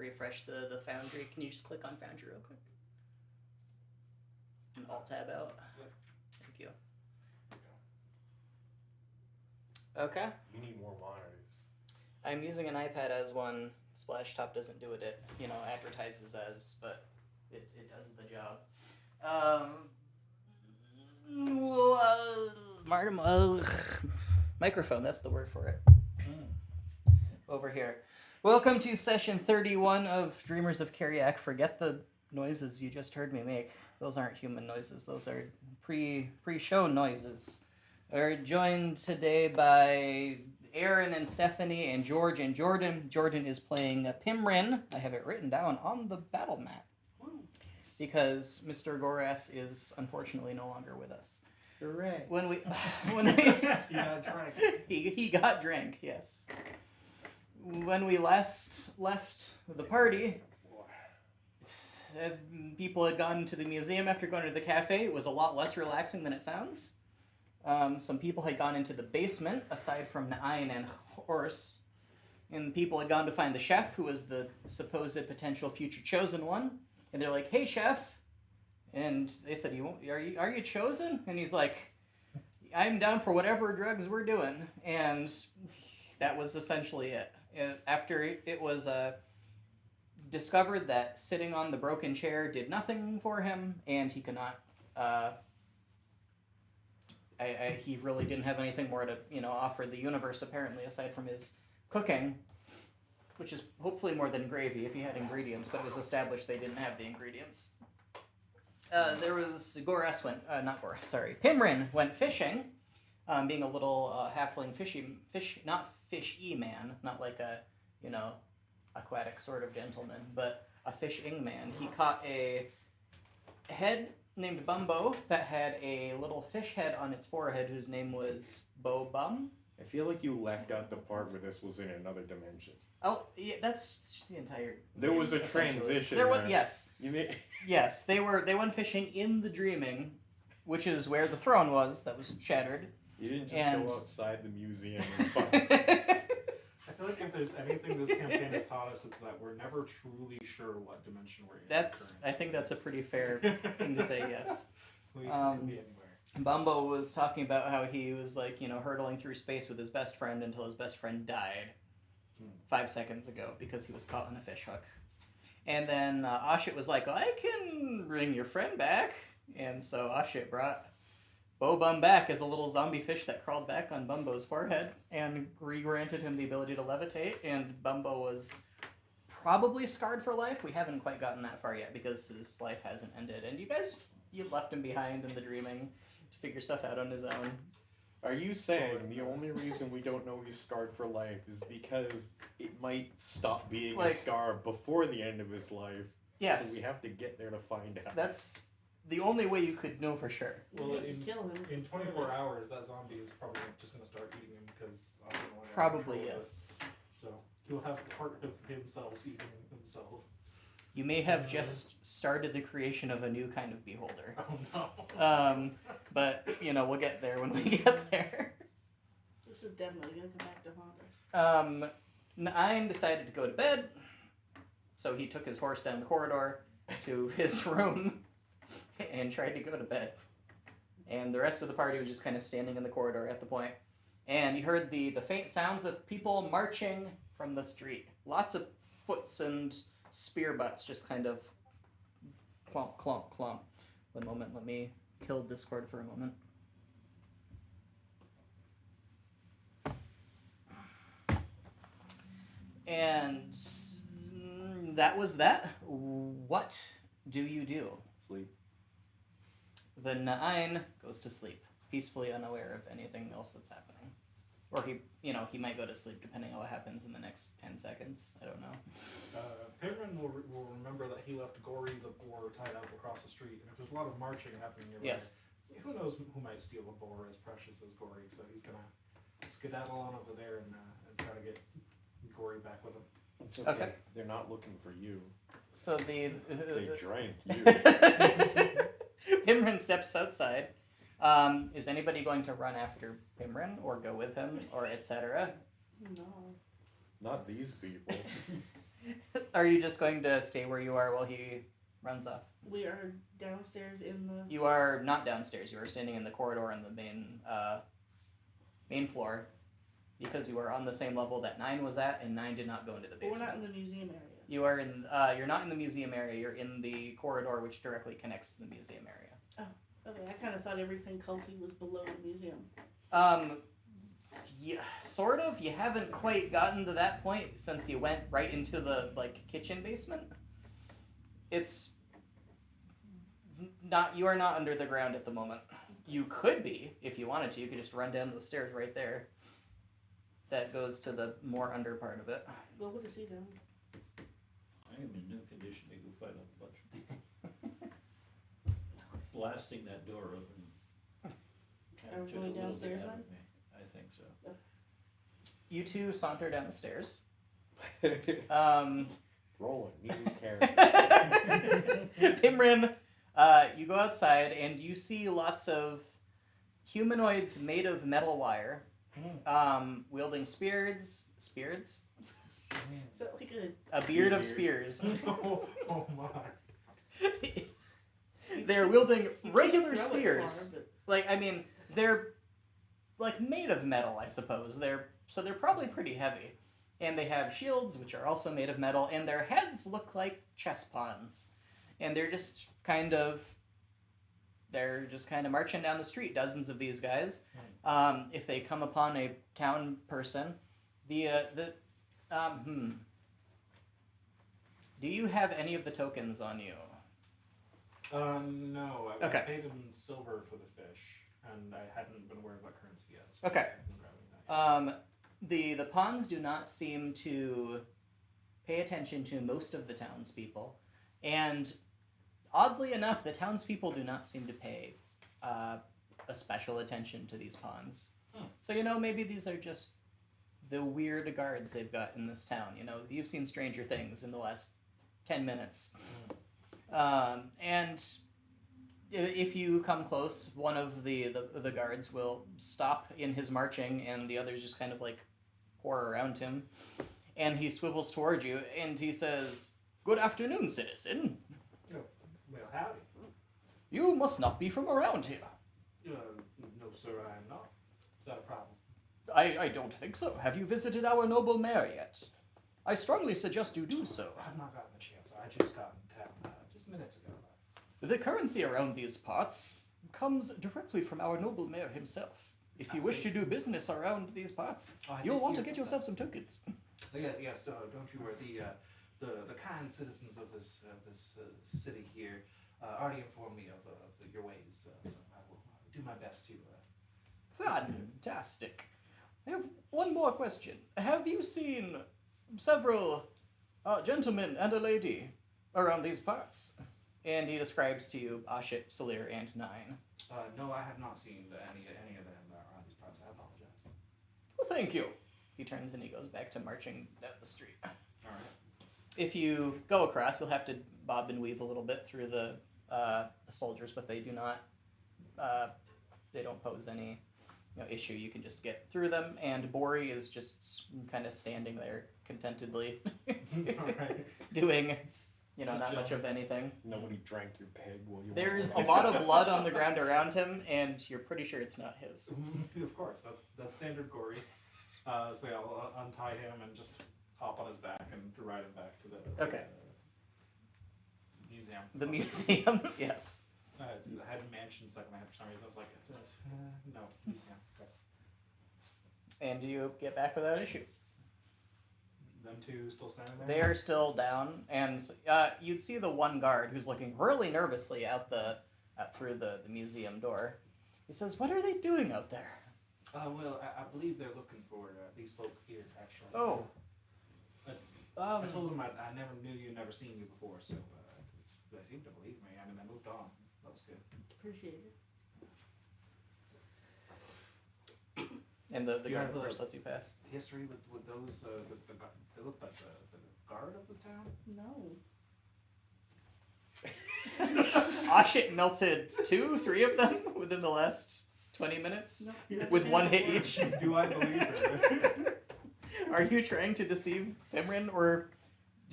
refresh the Foundry. Can you just click on Foundry real quick? And Alt-Tab out. Thank you. Okay. You need more monitors. I'm using an iPad as one. Splashtop doesn't do it, advertises as, but it does the job. Microphone, that's the word for it. Over here. Welcome to session 31 of Dreamers of Kiriak. Forget the noises you just heard me make. Those aren't human noises. Those are pre-show noises. We're joined today by Aaron and Stephanie and George and Jordan. Jordan is playing Pimrin. I have it written down on the battle map. Because Mr. Goras is unfortunately no longer with us. Hooray. When we He got drank. he got drank, yes. When we last left the party, people had gone to the museum after going to the cafe. It was a lot less relaxing than it sounds. Some people had gone into the basement, aside from Na'ain and Horse. And people had gone to find the chef, who was the supposed potential future chosen one. And they're like, "Hey, chef." And they said, are you chosen? And he's like, "I'm down for whatever drugs we're doing." And that was essentially it. After it was discovered that sitting on the broken chair did nothing for him, and he could not... he really didn't have anything more to, offer the universe, apparently, aside from his cooking, which is hopefully more than gravy if he had ingredients, but it was established they didn't have the ingredients. Pimrin went fishing, being a little halfling not fishy man, not like a, aquatic sort of gentleman, but a fishing man. He caught a head named Bumbo that had a little fish head on its forehead whose name was Bo Bum. I feel like you left out the part where this was in another dimension. Oh, yeah, that's the entire... There was a transition. There was, yes. You mean... Yes, they went fishing in the Dreaming, which is where the throne was that was shattered. You didn't just go outside the museum and find... I feel like if there's anything this campaign has taught us, it's that we're never truly sure what dimension we're in. I think that's a pretty fair thing to say, yes. We can be anywhere. Bumbo was talking about how he was, hurtling through space with his best friend until his best friend died 5 seconds ago because he was caught in a fish hook. And then Ashit was like, "I can bring your friend back." And so Ashit brought Bo Bum back as a little zombie fish that crawled back on Bumbo's forehead and re-granted him the ability to levitate. And Bumbo was probably scarred for life. We haven't quite gotten that far yet because his life hasn't ended. And you left him behind in the Dreaming to figure stuff out on his own. Are you saying the only reason we don't know he's scarred for life is because it might stop being a scar before the end of his life? Yes. So we have to get there to find out. That's the only way you could know for sure. Well, in 24 hours, that zombie is probably just going to start eating him because... Probably, yes. So he'll have part of himself eating himself. You may have just started the creation of a new kind of beholder. Oh, no. But, we'll get there when we get there. This is definitely going to come back to haunt us. Na'ain decided to go to bed, so he took his horse down the corridor to his room and tried to go to bed. And the rest of the party was just kind of standing in the corridor at the point. And you heard the faint sounds of people marching from the street. Lots of foots and spear butts just kind of clump, clump, clump. One moment, let me kill Discord for a moment. And that was that. What do you do? Sleep. The Na'ain goes to sleep, peacefully unaware of anything else that's happening. Or he might go to sleep depending on what happens in the next 10 seconds. I don't know. Pimrin will remember that he left Gory the boar tied up across the street, and if there's a lot of marching happening nearby, who knows who might steal a boar as precious as Gory, so he's gonna skedaddle on over there and try to get Gory back with him. It's okay. They're not looking for you. So they drank you. Pimrin steps outside. Is anybody going to run after Pimrin or go with him or etc.? No. Not these people. Are you just going to stay where you are while he runs off? We are downstairs in the... You are not downstairs. You are standing in the corridor on the main floor, because you are on the same level that 9 was at, and 9 did not go into the basement. But we're not in the museum area. You are in. You're not in the museum area. You're in the corridor which directly connects to the museum area. Oh, okay. I kind of thought everything culty was below the museum. Yeah, sort of. You haven't quite gotten to that point since you went right into the kitchen basement. It's not. You are not under the ground at the moment. You could be if you wanted to. You could just run down those stairs right there. That goes to the more under part of it. Well, what is he doing? I am in no condition to go fight off a bunch of people. Blasting that door open. Are we going downstairs then? I think so. You two saunter down the stairs. Roll a new character. Pimrin, you go outside and you see lots of humanoids made of metal wire, wielding spears. Spears? Is that like a beard of spears. Oh my. They're wielding regular throw it spears. far, Like, I mean, they're made of metal, I suppose. They're probably pretty heavy. And they have shields, which are also made of metal, and their heads look like chess pawns. And they're just kind of marching down the street, dozens of these guys. If they come upon a town person, do you have any of the tokens on you? No. I Okay. paid in silver for the fish, and I hadn't been aware of what currency yet. So Okay. I hadn't been grabbing that yet. The pawns do not seem to pay attention to most of the townspeople, and oddly enough, the townspeople do not seem to pay a special attention to these pawns. So maybe these are just the weird guards they've got in this town. You've seen Stranger Things in the last 10 minutes. And if you come close, one of the guards will stop in his marching, and the others just kind of pour around him. And he swivels toward you, and he says, "Good afternoon, citizen. Well, howdy. You must not be from around here." No, sir, I am not. Is that a problem? I don't think so. Have you visited our noble mayor yet? I strongly suggest you do so. I've not gotten the chance. I just got in town just minutes ago. The currency around these parts comes directly from our noble mayor himself. If you wish to do business around these parts, you'll want to get yourself some tokens. Yes, don't you worry. The kind citizens of this city here already informed me of your ways, so I will do my best to. Fantastic. I have one more question. Have you seen several gentlemen and a lady around these parts? And he describes to you Ashit, Salir, and 9. No, I have not seen any of them around these parts. I apologize. Well, thank you. He turns and he goes back to marching down the street. All right. If you go across, you'll have to bob and weave a little bit through the soldiers, but they do not. They don't pose any issue. You can just get through them, and Bori is just kind of standing there contentedly, Right. doing Just not much of anything. Nobody drank your pig while you There's were a lot of blood on the ground around him, and you're pretty sure it's not his. Of course, that's standard gory. So yeah, I'll untie him and just hop on his back and ride him back to the Okay. Museum. The museum, yes. I had mansion stuck in my head for some reason. I was like, no, museum. Okay. And you get back without issue. Them two still standing there? They are still down, and you'd see the one guard who's looking really nervously out through the museum door. He says, "What are they doing out there?" Well, I believe they're looking for these folk here, actually. Oh. I told them I never knew you, never seen you before, so they seem to believe me. I mean, I moved on. That was good. Appreciate it. And the You guard, have of course, the- lets you pass. History with those, they look like the guard of this town? No. Ashit melted 3 of them within the last 20 minutes No. with 1 hit each. Do I believe it? Are you trying to deceive Pimrin, or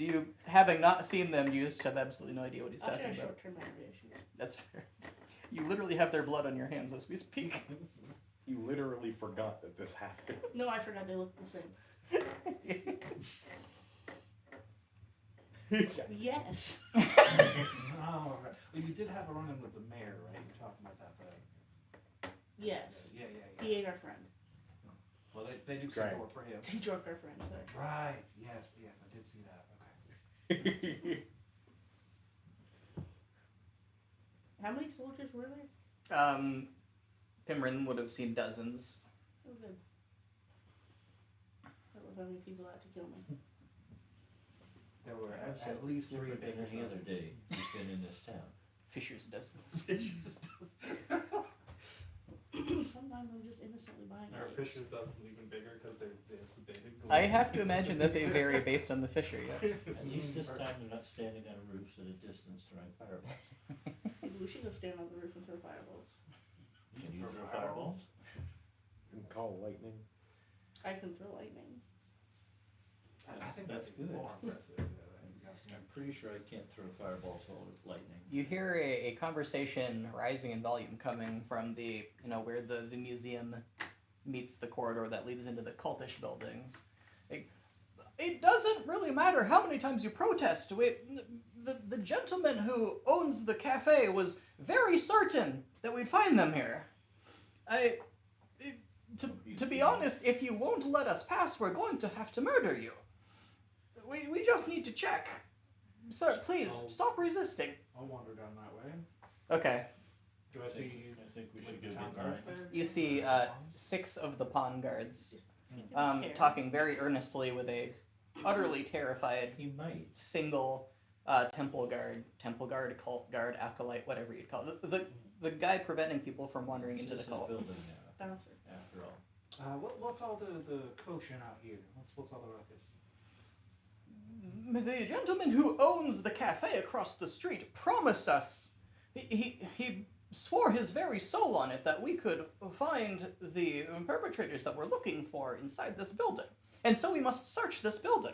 Do you, having not seen them, you just have absolutely no idea what he's I'll talking share about? short-term memory issues. That's fair. You literally have their blood on your hands as we speak. You literally forgot that this happened. No, I forgot they look the same. Yes. Oh, right. Well, you did have a run-in with the mayor, right? You're talking about that, but... Yes. Yeah. He ate our friend. Well, they do some Right. work for him. He drunk our friend, sorry. Right. Yes, I did see that. Okay. How many soldiers were there? Pimrin would have seen dozens. Oh, good. That was how many people out to kill me. There were That's at least 3 different than big any other day you've been in this town. Fisher's dozens. Sometimes I'm just innocently buying Our eggs. Fisher's dozens even bigger because they're this big. I have to imagine that they vary based on the fisher, yes. At least this time they're not standing on roofs at a distance throwing fireballs. Maybe we should go stand on the roof and throw fireballs. Can you throw fireballs? And call lightning. I can throw lightning. I think That's that's good. more impressive. I'm pretty sure I can't throw fireballs with lightning. You hear a conversation rising in volume coming from the, where the museum meets the corridor that leads into the cultish buildings. It doesn't really matter how many times you protest. The gentleman who owns the cafe was very certain that we'd find them here. To be honest, if you won't let us pass, we're going to have to murder you. We just need to check. Sir, please, stop resisting. I'll wander down that way. Okay. Do I see? I think we should like, give the it town a guards try. there? You see 6 of the pawn guards Care. talking very earnestly with a utterly terrified He might. single temple guard, cult guard, acolyte, whatever you'd call it. The guy preventing people from wandering into the This is cult. building Bouncer. after all. What's all the commotion out here? What's all the ruckus? The gentleman who owns the cafe across the street promised us, he swore his very soul on it, that we could find the perpetrators that we're looking for inside this building. And so we must search this building.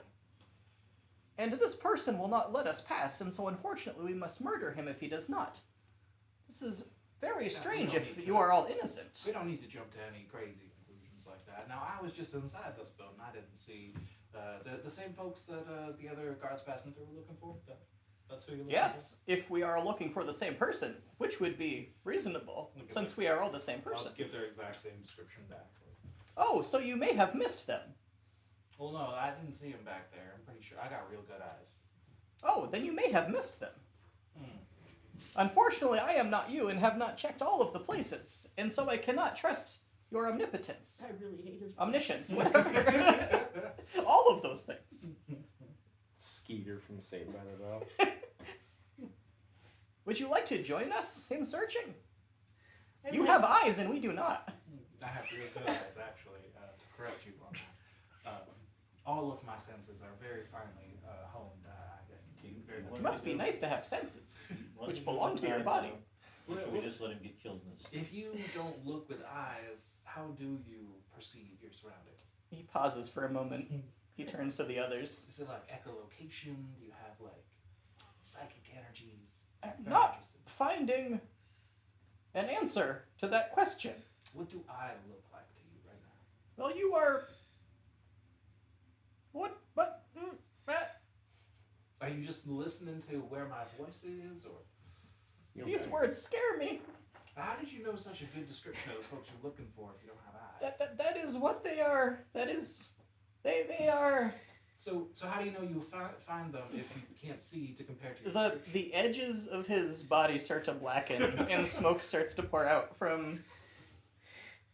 And this person will not let us pass, and so unfortunately we must murder him if he does not. This is very strange don't if need you to- are all innocent. We don't need to jump to any crazy conclusions like that. Now, I was just inside this building. I didn't see the same folks that the other guards passing through were looking for. That's who you're looking Yes, if we are looking for the same person, which would be reasonable, Okay. since we are all the same for? person. I'll give their exact same description back. Oh, so you may have missed them. Well, no, I didn't see them back there. I'm pretty sure. I got real good eyes. Oh, then you may have missed them. Hmm. Unfortunately, I am not you and have not checked all of the places, and so I cannot trust your omnipotence, I really hate his voice. omniscience, whatever. All of those things. Skeeter from Saved by the Bell. Would you like to join us in searching? I You really- have eyes and we do not. I have real good eyes, actually, to correct you on that. All of my senses are very finely honed. I get very It must be nice to have senses, Why which don't you belong let to your him body. go? Or should we just let him get killed in this? If you don't look with eyes, how do you perceive your surroundings? He pauses for a moment. He turns to the others. Is it like echolocation? Do you have like psychic energies? I'm Very not interested. finding an answer to that question. What do I look like to you right now? Well, you are... What? But... Are you just listening to where my voice is, or These words scare me. how did you know such a good description of the folks you're looking for if you don't have eyes? That is what they are. That is... They are... So how do you know you find them if you can't see to compare to your The description? edges of his body start to blacken and smoke starts to pour out from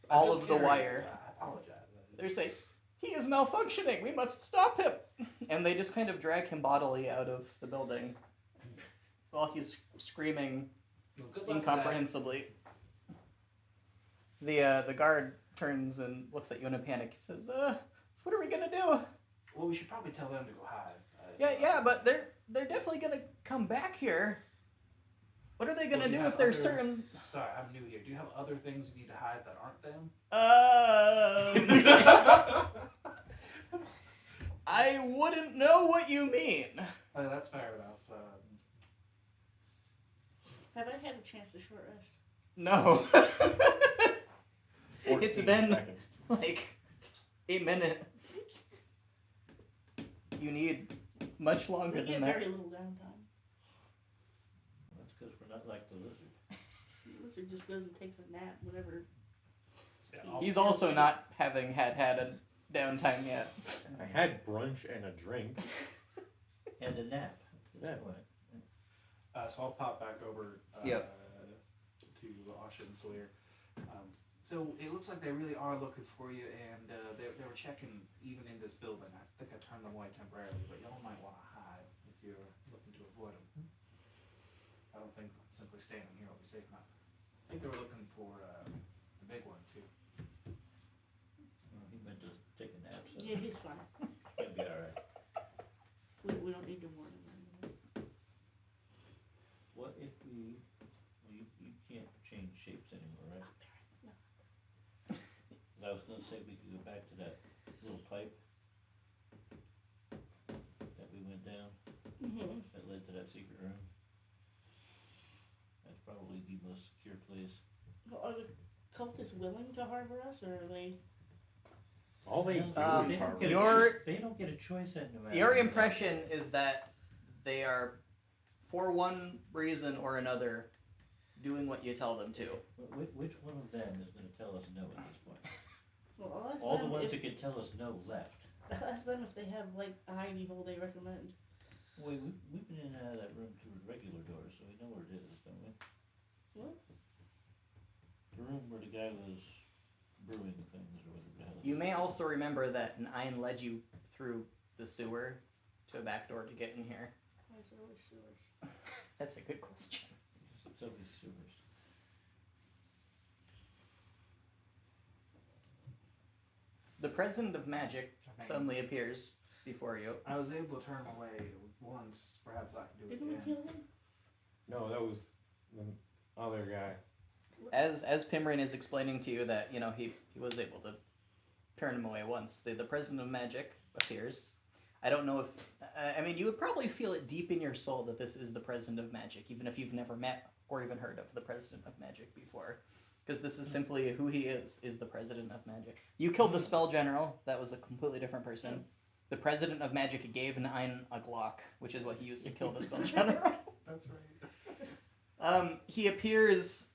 I'm all just of the curious. wire. I apologize. They say, he is malfunctioning. We must stop him. And they just kind of drag him bodily out of the building while he's screaming Well, good luck with that. incomprehensibly. The guard turns and looks at you in a panic. He says, so what are we gonna do? Well, we should probably tell them to go hide. Yeah, but they're definitely gonna come back here. What are they gonna Well, do you do have if they're other- certain? Sorry, I'm new here. Do you have other things you need to hide that aren't them? I wouldn't know what you mean. That's fair enough. Have I had a chance to short rest? No. 14 It's been seconds. like a minute. You need much longer We get than that. very little downtime. That's because we're not like the lizard. The lizard just goes and takes a nap, whatever. He's also not having had a downtime yet. I had brunch and a drink. And a nap. That's Yeah. why. So I'll pop back over Yep. to Asha and Sawyer. So it looks like they really are looking for you, and they were checking even in this building. I think I turned them away temporarily, but y'all might want to hide if you're looking to avoid them. I don't think simply staying in here will be safe enough. I think they were looking for the big one too. Well, he meant to take a nap, so Yeah, he's fine. he'll be alright. We don't need to warn him. What if we... Well, you can't change shapes anymore, right? I was gonna say we could go back to that little pipe that we went down, Mm-hmm. that led to that secret room. That's probably the most secure place. Well, are the cultists willing to harbor us, or are they? All they do They is don't harbor. get a Your- choice- they don't get a choice at no matter Your what. impression is that they are, for one reason or another, doing what you tell them to. Which one of them is gonna tell us no at this point? Well, I'll ask All the them ones if, that could tell us no left. I'll ask them if they have like a hidey hole they recommend. Wait, we've been in and out of that room through regular doors, so we know where it is, don't we? What? The room where the guy was brewing things or whatever the hell. it You is. may also remember that Nine led you through the sewer to a back door to get in here. Why is it always sewers? That's a good question. It's always sewers. The President of Magic suddenly appears before you. I was able to turn him away once. Perhaps I can do it Didn't we again. kill him? No, that was the other guy. As Pimrin is explaining to you that, he was able to turn him away once, the President of Magic appears. I don't know if... you would probably feel it deep in your soul that this is the President of Magic, even if you've never met or even heard of the President of Magic before. Because this is simply who he is the President of Magic. You killed the Spell General. That was a completely different person. The President of Magic gave Nine a Glock, which is what he used to kill the Spell General. That's right. He appears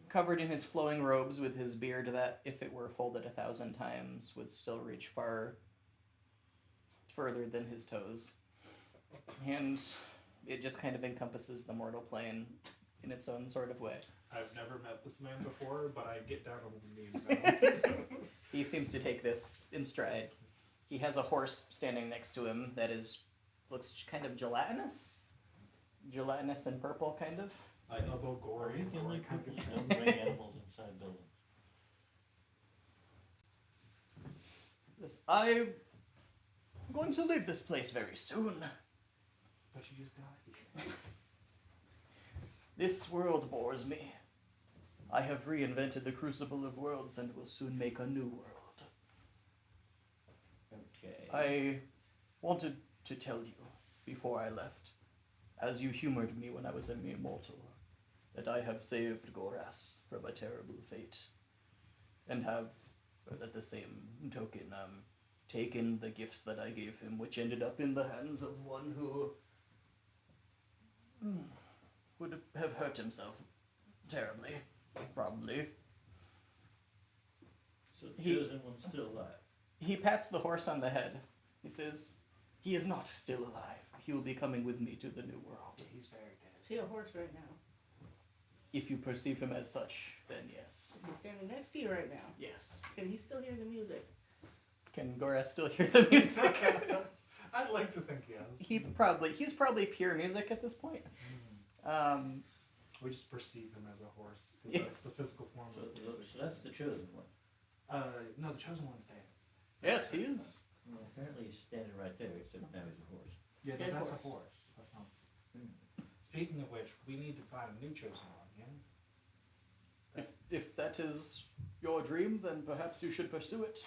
covered in his flowing robes with his beard that, if it were folded 1,000 times, would still reach far further than his toes. And it just kind of encompasses the mortal plane in its own sort of way. I've never met this man before, but I get down on one knee. He seems to take this in stride. He has a horse standing next to him that looks kind of gelatinous. Gelatinous and purple, kind of. Like elbow gory. You can Gory like kind put of these dumb gray animals inside buildings. I'm going to leave this place very soon. But you just got here. This world bores me. I have reinvented the Crucible of Worlds and will soon make a new world. Okay. I wanted to tell you, before I left, as you humored me when I was a mere mortal, that I have saved Goras from a terrible fate, and have, at the same token, taken the gifts that I gave him, which ended up in the hands of one who would have hurt himself terribly, probably. So the he- chosen one's still alive. He pats the horse on the head. He says, "He is not still alive. He will be coming with me to the new world. He's very dead. Is he a horse right now? If you perceive him as such, then yes. Is he standing next to you right now? Yes. Can he still hear the music? Can Goras still hear the music? I'd like to think he has. He's probably pure music at this point. We just perceive him as a horse, because Yes. that's the physical form So, of music. so that's the chosen one. No, the chosen one's dead. Yes, he is. Well, apparently he's standing right there, except now he's a horse. Yeah, Dead that's horse. a horse. That's not. Hmm. Speaking of which, we need to find a new chosen one. Yeah. If that is your dream, then perhaps you should pursue it.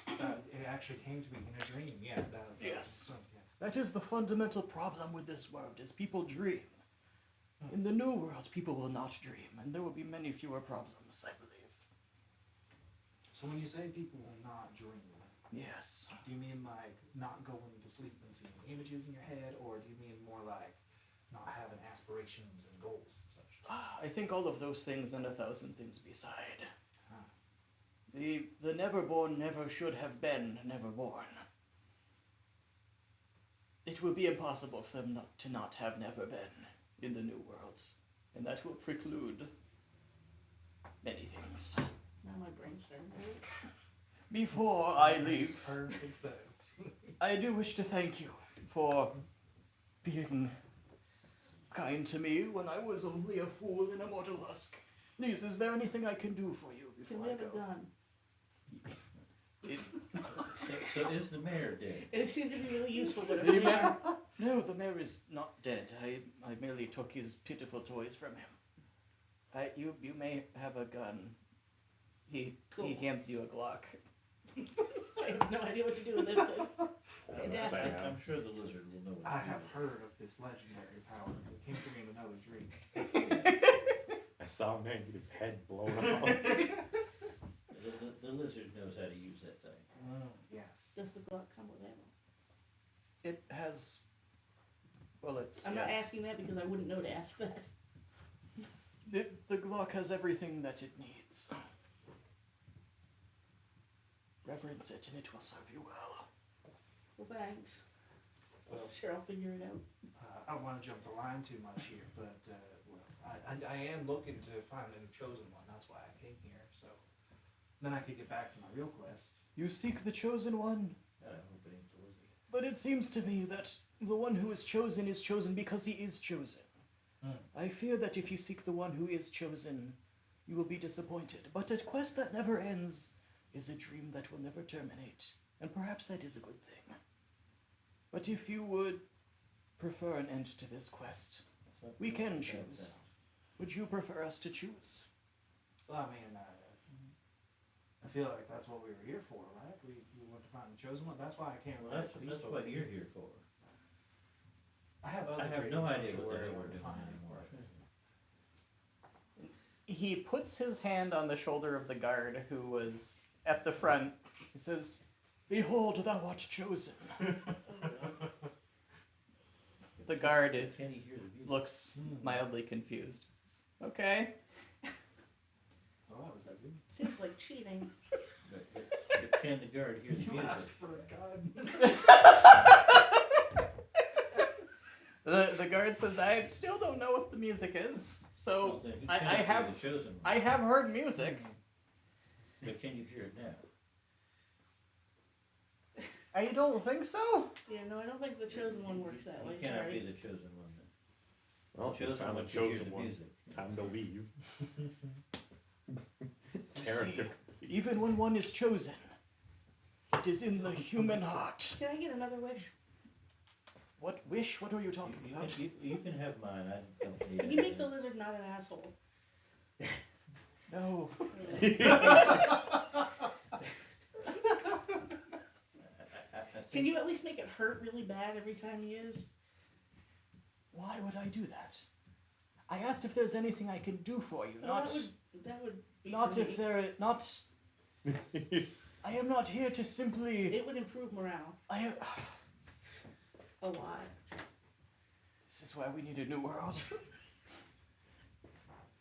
It actually came to me in a dream. Yeah. Yes. Yes. That is the fundamental problem with this world, is people dream. In the new world, people will not dream, and there will be many fewer problems, I believe. So when you say people will not dream, Yes. do you mean like not going to sleep and seeing images in your head, or do you mean more like not having aspirations and goals and such? I think all of those things and 1,000 things beside. Huh. The never born never should have been never born. It will be impossible for them to not have never been in the new world, and that will preclude many things. Now my brain's starting to hurt. Before I leave, Perfect sense. I do wish to thank you for being kind to me when I was only a fool in a mortal husk. Please, is there anything I can do for you Can before we I have a go? gun? So is the mayor dead? It seemed to be really useful, but The mayor? No, the mayor is not dead. I merely took his pitiful toys from him. You may have a gun. He hands you a Glock. I have no idea what to do with it, but fantastic. I'm sure the lizard will know what I to do have with it. heard of this legendary power. It came to me in another dream. I saw a man get his head blown off. The lizard knows how to use that thing. Yes. Does the Glock come with ammo? It has bullets. I'm yes. not asking that because I wouldn't know to ask that. The Glock has everything that it needs. Reverence it and it will serve you well. Well, thanks. Well, I'm sure I'll figure it out. I don't want to jump the line too much here, but I am looking to find a chosen one. That's why I came here. So then I could get back to my real quest. You seek the chosen one, I hope it ain't the lizard. but it seems to me that the one who is chosen because he is chosen. I fear that if you seek the one who is chosen, you will be disappointed. But a quest that never ends is a dream that will never terminate, and perhaps that is a good thing. But if you would prefer an end to this quest, we can choose. Would you prefer us to choose? Well, I mean, I feel like that's what we were here for, right? We want to find the chosen one. That's why I came. Well, that's what you're here for. I have other I have dreams no I'm idea sure what the where hell I we're want to doing find anymore. He puts his hand on the shoulder of the guard who was at the front. He says, "Behold, thou art chosen." The guard Can he hear the music? looks mildly confused. Okay. Oh, that was easy. Seems like cheating. But can the guard hear the You music? asked for a gun. The guard says, "I still don't know what the music is, so Well, then he I cannot be have the chosen one. I have heard music. But can you hear it now? I don't think so." Yeah, no, I don't think the chosen one works that way. You cannot be Sorry. the chosen one then. Well, The if you found the one can hear chosen the one. music. Time to leave. You Character see, complete. even when one is chosen, it is in the human heart. Can I get another wish? What wish? What are you talking about? You can have mine. I don't need Can you make it. the lizard not an asshole? No. Can you at least make it hurt really bad every time he is? Why would I do that? I asked if there's anything I can do for you, Well, not that would be not for if me. there not. I am not here to simply. It would improve morale I am. a lot. This is why we need a new world.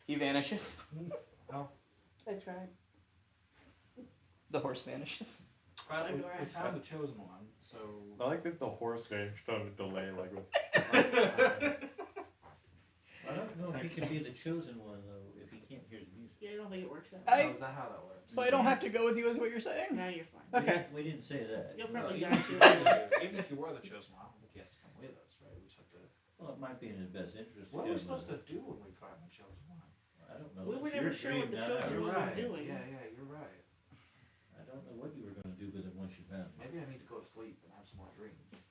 He vanishes. Well, I tried. The horse vanishes. well, we Alright. found the chosen one, so I like that the horse vanished on a delay, like with I don't know if he can be the chosen one though if he can't hear the music. Yeah, I don't think it works that I- way. oh, is that how that works? So I don't have to go with you, is what you're saying? Now you're fine. Okay. We didn't say that. You'll No, probably even, die if you soon. were, even if you were the chosen one, I don't think he has to come with us, right? We just have to. Well, it might be in his best interest. What are to we have supposed the- to do when we find the chosen one? I don't know. We were It's never your sure dream, what the not chosen ours. You're one was right. doing. Yeah, you're right. I don't know what you were going to do with it once you found it. Maybe I need to go to sleep and have some more dreams.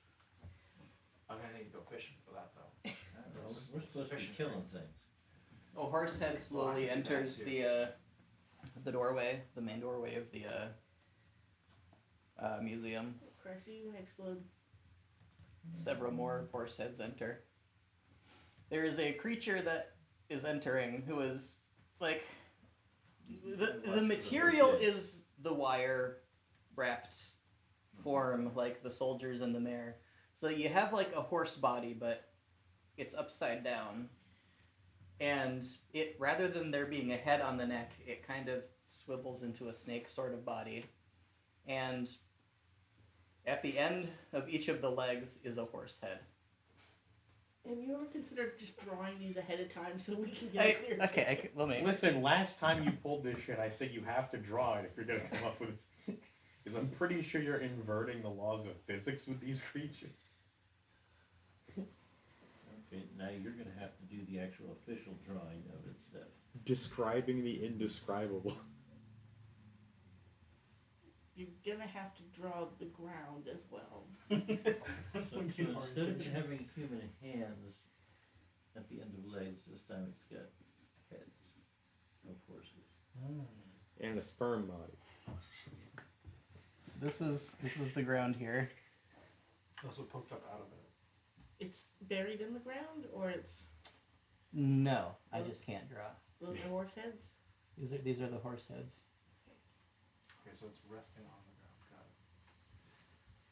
I'm gonna need to go fishing for that though. I don't know. We're supposed to be Fishing killing dreams. things. Oh, Horsehead slowly Well, I can do that enters too. the doorway, the main doorway of the museum. Oh, Christ, are you gonna explode? Several more horse heads enter. There is a creature that is entering who is like the material is the wire wrapped form like the soldiers in the mare. So you have like a horse body, but it's upside down. And it rather than there being a head on the neck, it kind of swivels into a snake sort of body. And at the end of each of the legs is a horse head. Have you ever considered just drawing these ahead of time so we can get a clear picture? Let me. Listen, last time you pulled this shit, I said you have to draw it if you're gonna come up with. Because I'm pretty sure you're inverting the laws of physics with these creatures. Okay, now you're gonna have to do the actual official drawing of it instead. Describing the indescribable. You're gonna have to draw the ground as well. So instead of having human hands at the end of legs, this time it's got heads of horses. And a sperm body. So this is the ground here. Also poked up out of it. It's buried in the ground, or it's No, I just can't draw. those are horse heads? These are the horse heads. Okay, so it's resting on the ground.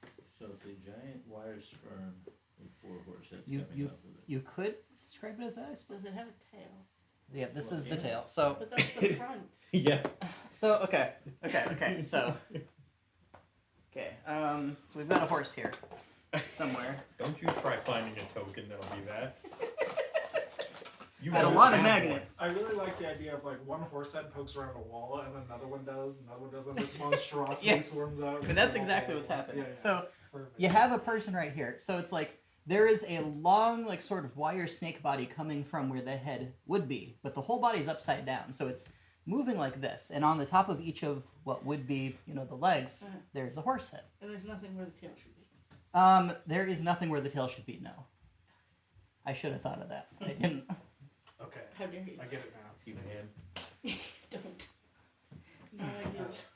Got it. So it's a giant wire sperm with 4 horse heads You- coming off of it. You could describe it as that, I suppose. Does it have a tail? Yeah, this Well, is the yes. tail. So But that's the front. Yeah. So okay. So so we've got a horse here somewhere. Don't you try finding a token that'll be that. You Got a don't lot of have magnets. I really like the idea of like one horse head pokes around a wall and then another one does, and this monstrosity Yes. swarms out. And that's exactly what's happening. Yeah. So Perfect. you have a person right here. So it's like there is a long, like sort of wire snake body coming from where the head would be, but the whole body's upside down. So it's moving like this, and on the top of each of what would be, the legs, there's a horse head. And there's nothing where the tail should be. There is nothing where the tail should be. No, I should have thought of that. I didn't. Okay, How dare you? I get it now. Even hand. Don't. No ideas.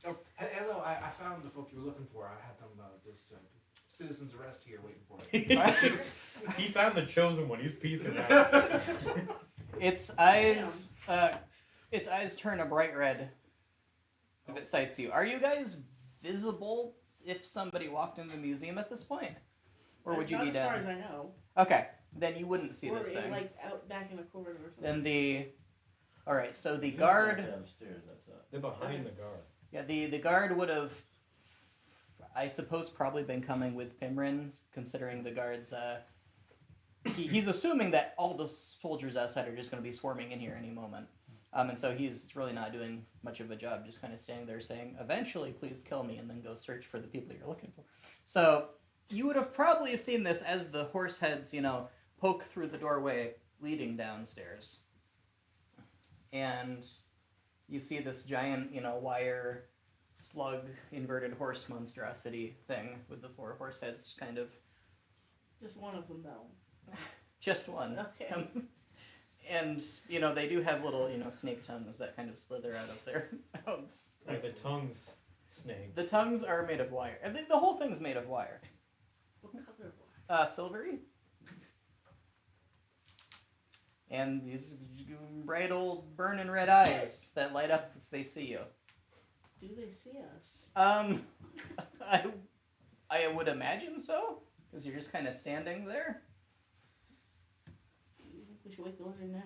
Oh, hello, I found the folk you were looking for. I had them just citizen's arrest here waiting for it. He found the chosen one. He's piecing out. Its eyes turn a bright red if it sights you. Are you guys visible if somebody walked into the museum at this point, or would you Not be as down? far as I know. Okay, then you wouldn't see Or this thing. like out back in a corridor or something. Then all right. So the You're guard. downstairs, I thought. They're behind the guard. Yeah, the guard would have, I suppose, probably been coming with Pimrin, considering the guard's. He's assuming that all the soldiers outside are just going to be swarming in here any moment. And so he's really not doing much of a job, just kind of standing there saying, eventually, please kill me, and then go search for the people you're looking for. So you would have probably seen this as the horse heads, poke through the doorway leading downstairs. And you see this giant, wire slug inverted horse monstrosity thing with the 4 horse heads kind of. Just one of them, though. Just one. Okay. And, they do have little, snake tongues that kind of slither out of their mouths. Like the tongue's snake. The tongues are made of wire. The whole thing's made of wire. What color wire? Silvery. And these bright old burning red eyes that light up if they see you. Do they see us? I would imagine so, because you're just kind of standing there. Do you think we should wake the lizard now?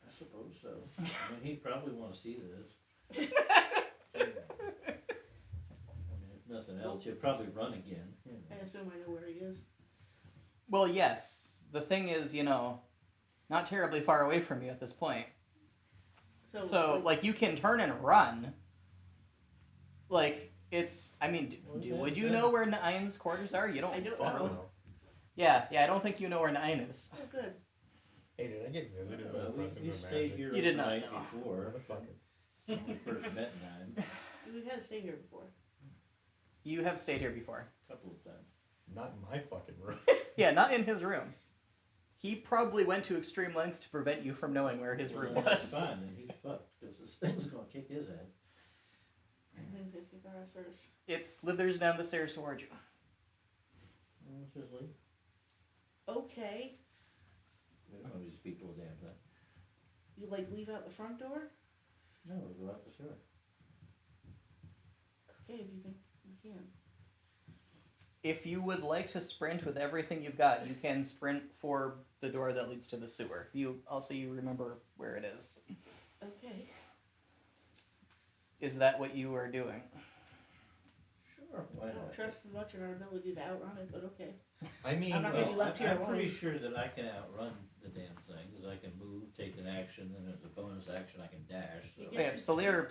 I suppose so. I mean, he'd probably want to see this. I mean, if nothing else, he'll probably run again. I assume I know where he is. Well, yes. The thing is, not terribly far away from you at this point. So like, you can turn and run. Like, it's, I mean, would you know where Nine's quarters are? You don't. I don't Fuck know. no. Yeah, I don't think you know where Nine is. Oh, good. Hey, did I get visited by the person We with stayed magic? here You did not overnight know. before Motherfucker. when we first met Nine. We've had to stay here before. You have stayed here before. A couple of times. Not in my fucking room. Yeah, not in his room. He probably went to extreme lengths to prevent you from knowing where his room That's was. fine, and he's fucked, because this thing's gonna kick his head. Things that kick our ass first. It slithers down the stairs towards you. Let's just leave. Okay. We don't know these people a damn thing. You like leave out the front door? No, we'll go out the sewer. Okay, if you think we can. If you would like to sprint with everything you've got, you can sprint for the door that leads to the sewer. You remember where it is. Okay. Is that what you are doing? Sure, why I not? don't trust much in our ability to outrun it, but okay. I mean, I'm not gonna be left here I'm pretty alone. sure that I can outrun the damn thing, because I can move, take an action, and as a bonus action I can dash, so. Yeah. Yeah, Solir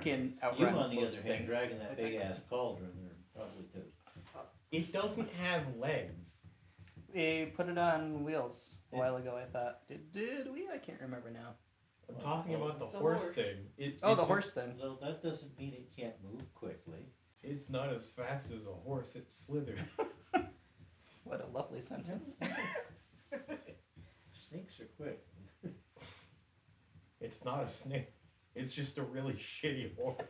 can You, outrun on the most other hand, things. dragging I that think. big-ass cauldron, are probably toast. it doesn't have legs. We put it on wheels a while ago, I thought. Did we? I can't remember now. I'm talking about the The horse horse. thing. Oh, it the just- horse thing. Well, that doesn't mean it can't move quickly. It's not as fast as a horse. It slithers. What a lovely sentence. Snakes are quick. It's not a snake. It's just a really shitty horse.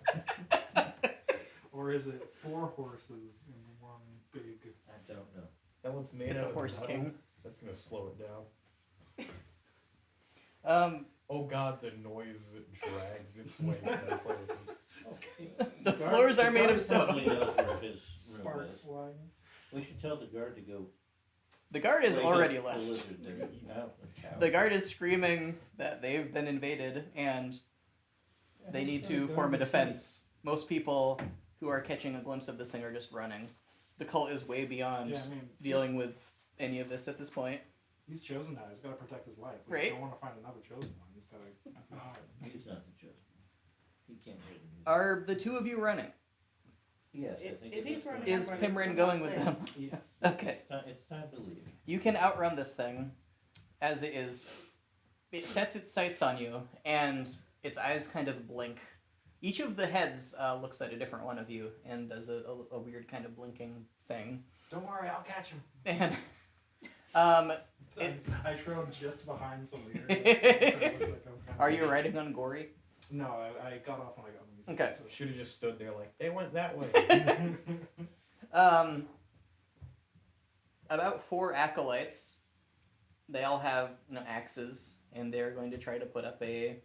Or is it 4 horses in one big? I don't know. That one's made It's out a of horse metal. king. That's gonna slow it down. Oh god, the noise it drags its way through places. The floors are made of Probably stone. knows where his room Sparks is. flying. We should tell the guard to go. The guard is wake already up the left. lizard there. Out the cow. The guard is screaming that they've been invaded and they need to form a defense. Most people who are catching a glimpse of this thing are just running. The cult is way beyond Yeah, I mean, dealing with any of this at this point. He's chosen now. He's got to protect his life. We Right. don't want to find another chosen one. He's got to. He's not the chosen. He can't hear the music. Are the two of you running? Yes, I If- think if it he's is running, right. Is I'm running. Pimrin I'm going not with saying. them? Yes. Okay. It's time to leave. You can outrun this thing as it is. It sets its sights on you, and its eyes kind of blink. Each of the heads looks at a different one of you and does a weird kind of blinking thing. Don't worry, I'll catch him. And I trailed just behind some leader. are you riding on Gory? No, I got off when I got the music. Okay. So. Should have just stood there like, they went that way. About 4 acolytes. They all have axes, and they're going to try to put up a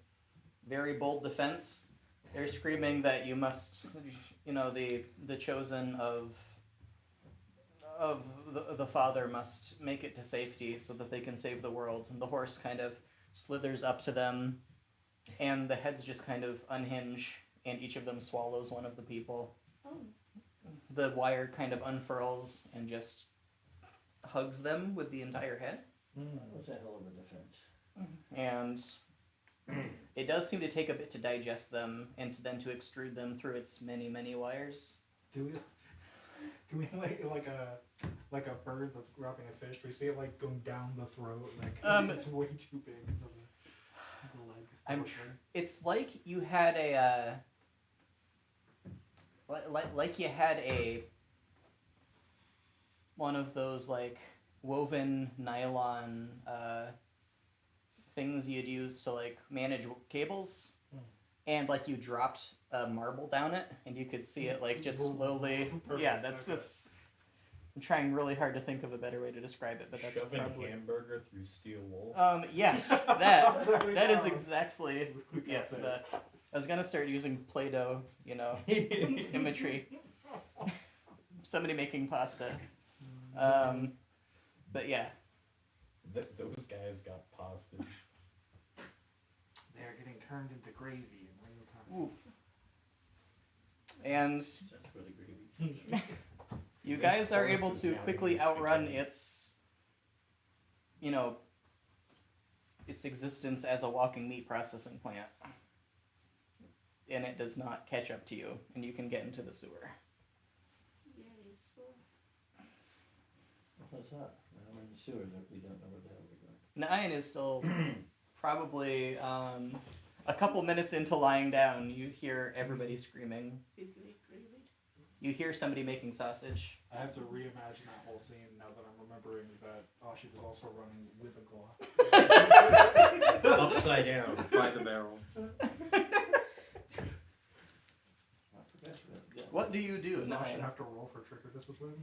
very bold defense. They're screaming that you must, the chosen of the father must make it to safety so that they can save the world. And the horse kind of slithers up to them, and the heads just kind of unhinge, and each of them swallows one of the people. Oh. The wire kind of unfurls and just hugs them with the entire head. That was a hell of a defense. And it does seem to take a bit to digest them and then to extrude them through its many, many wires. Do we? Can we like a bird that's grabbing a fish? Do we see it like going down the throat? Like it's way too big for the leg. It's like you had a like you had a one of those like woven nylon things you'd use to like manage cables, and like you dropped a marble down it, and you could see it like just slowly. Perfect, Yeah, that's okay. that's. I'm trying really hard to think of a better way to describe it, but that's Shoving probably. hamburger through steel wool. Yes, There that we that is go. exactly We got yes. there. I was gonna start using Play-Doh, imagery. Somebody making pasta. But yeah, Those guys got pasta. They're getting turned into gravy in real time. oof. And That's where the gravy comes from. you This guys are horse able is to now quickly used outrun again. its existence as a walking meat processing plant. And it does not catch up to you, and you can get into the sewer. Yay, so. What's that? I'm in the sewers. We don't know where the hell we're going. 9 is still probably a couple minutes into lying down. You hear everybody screaming. He's gonna eat gravy. You hear somebody making sausage. I have to reimagine that whole scene now that I'm remembering that Ashi was also running with a glove. Upside down by the barrel. What do you do? Does Ashi Nine? have to roll for trigger discipline?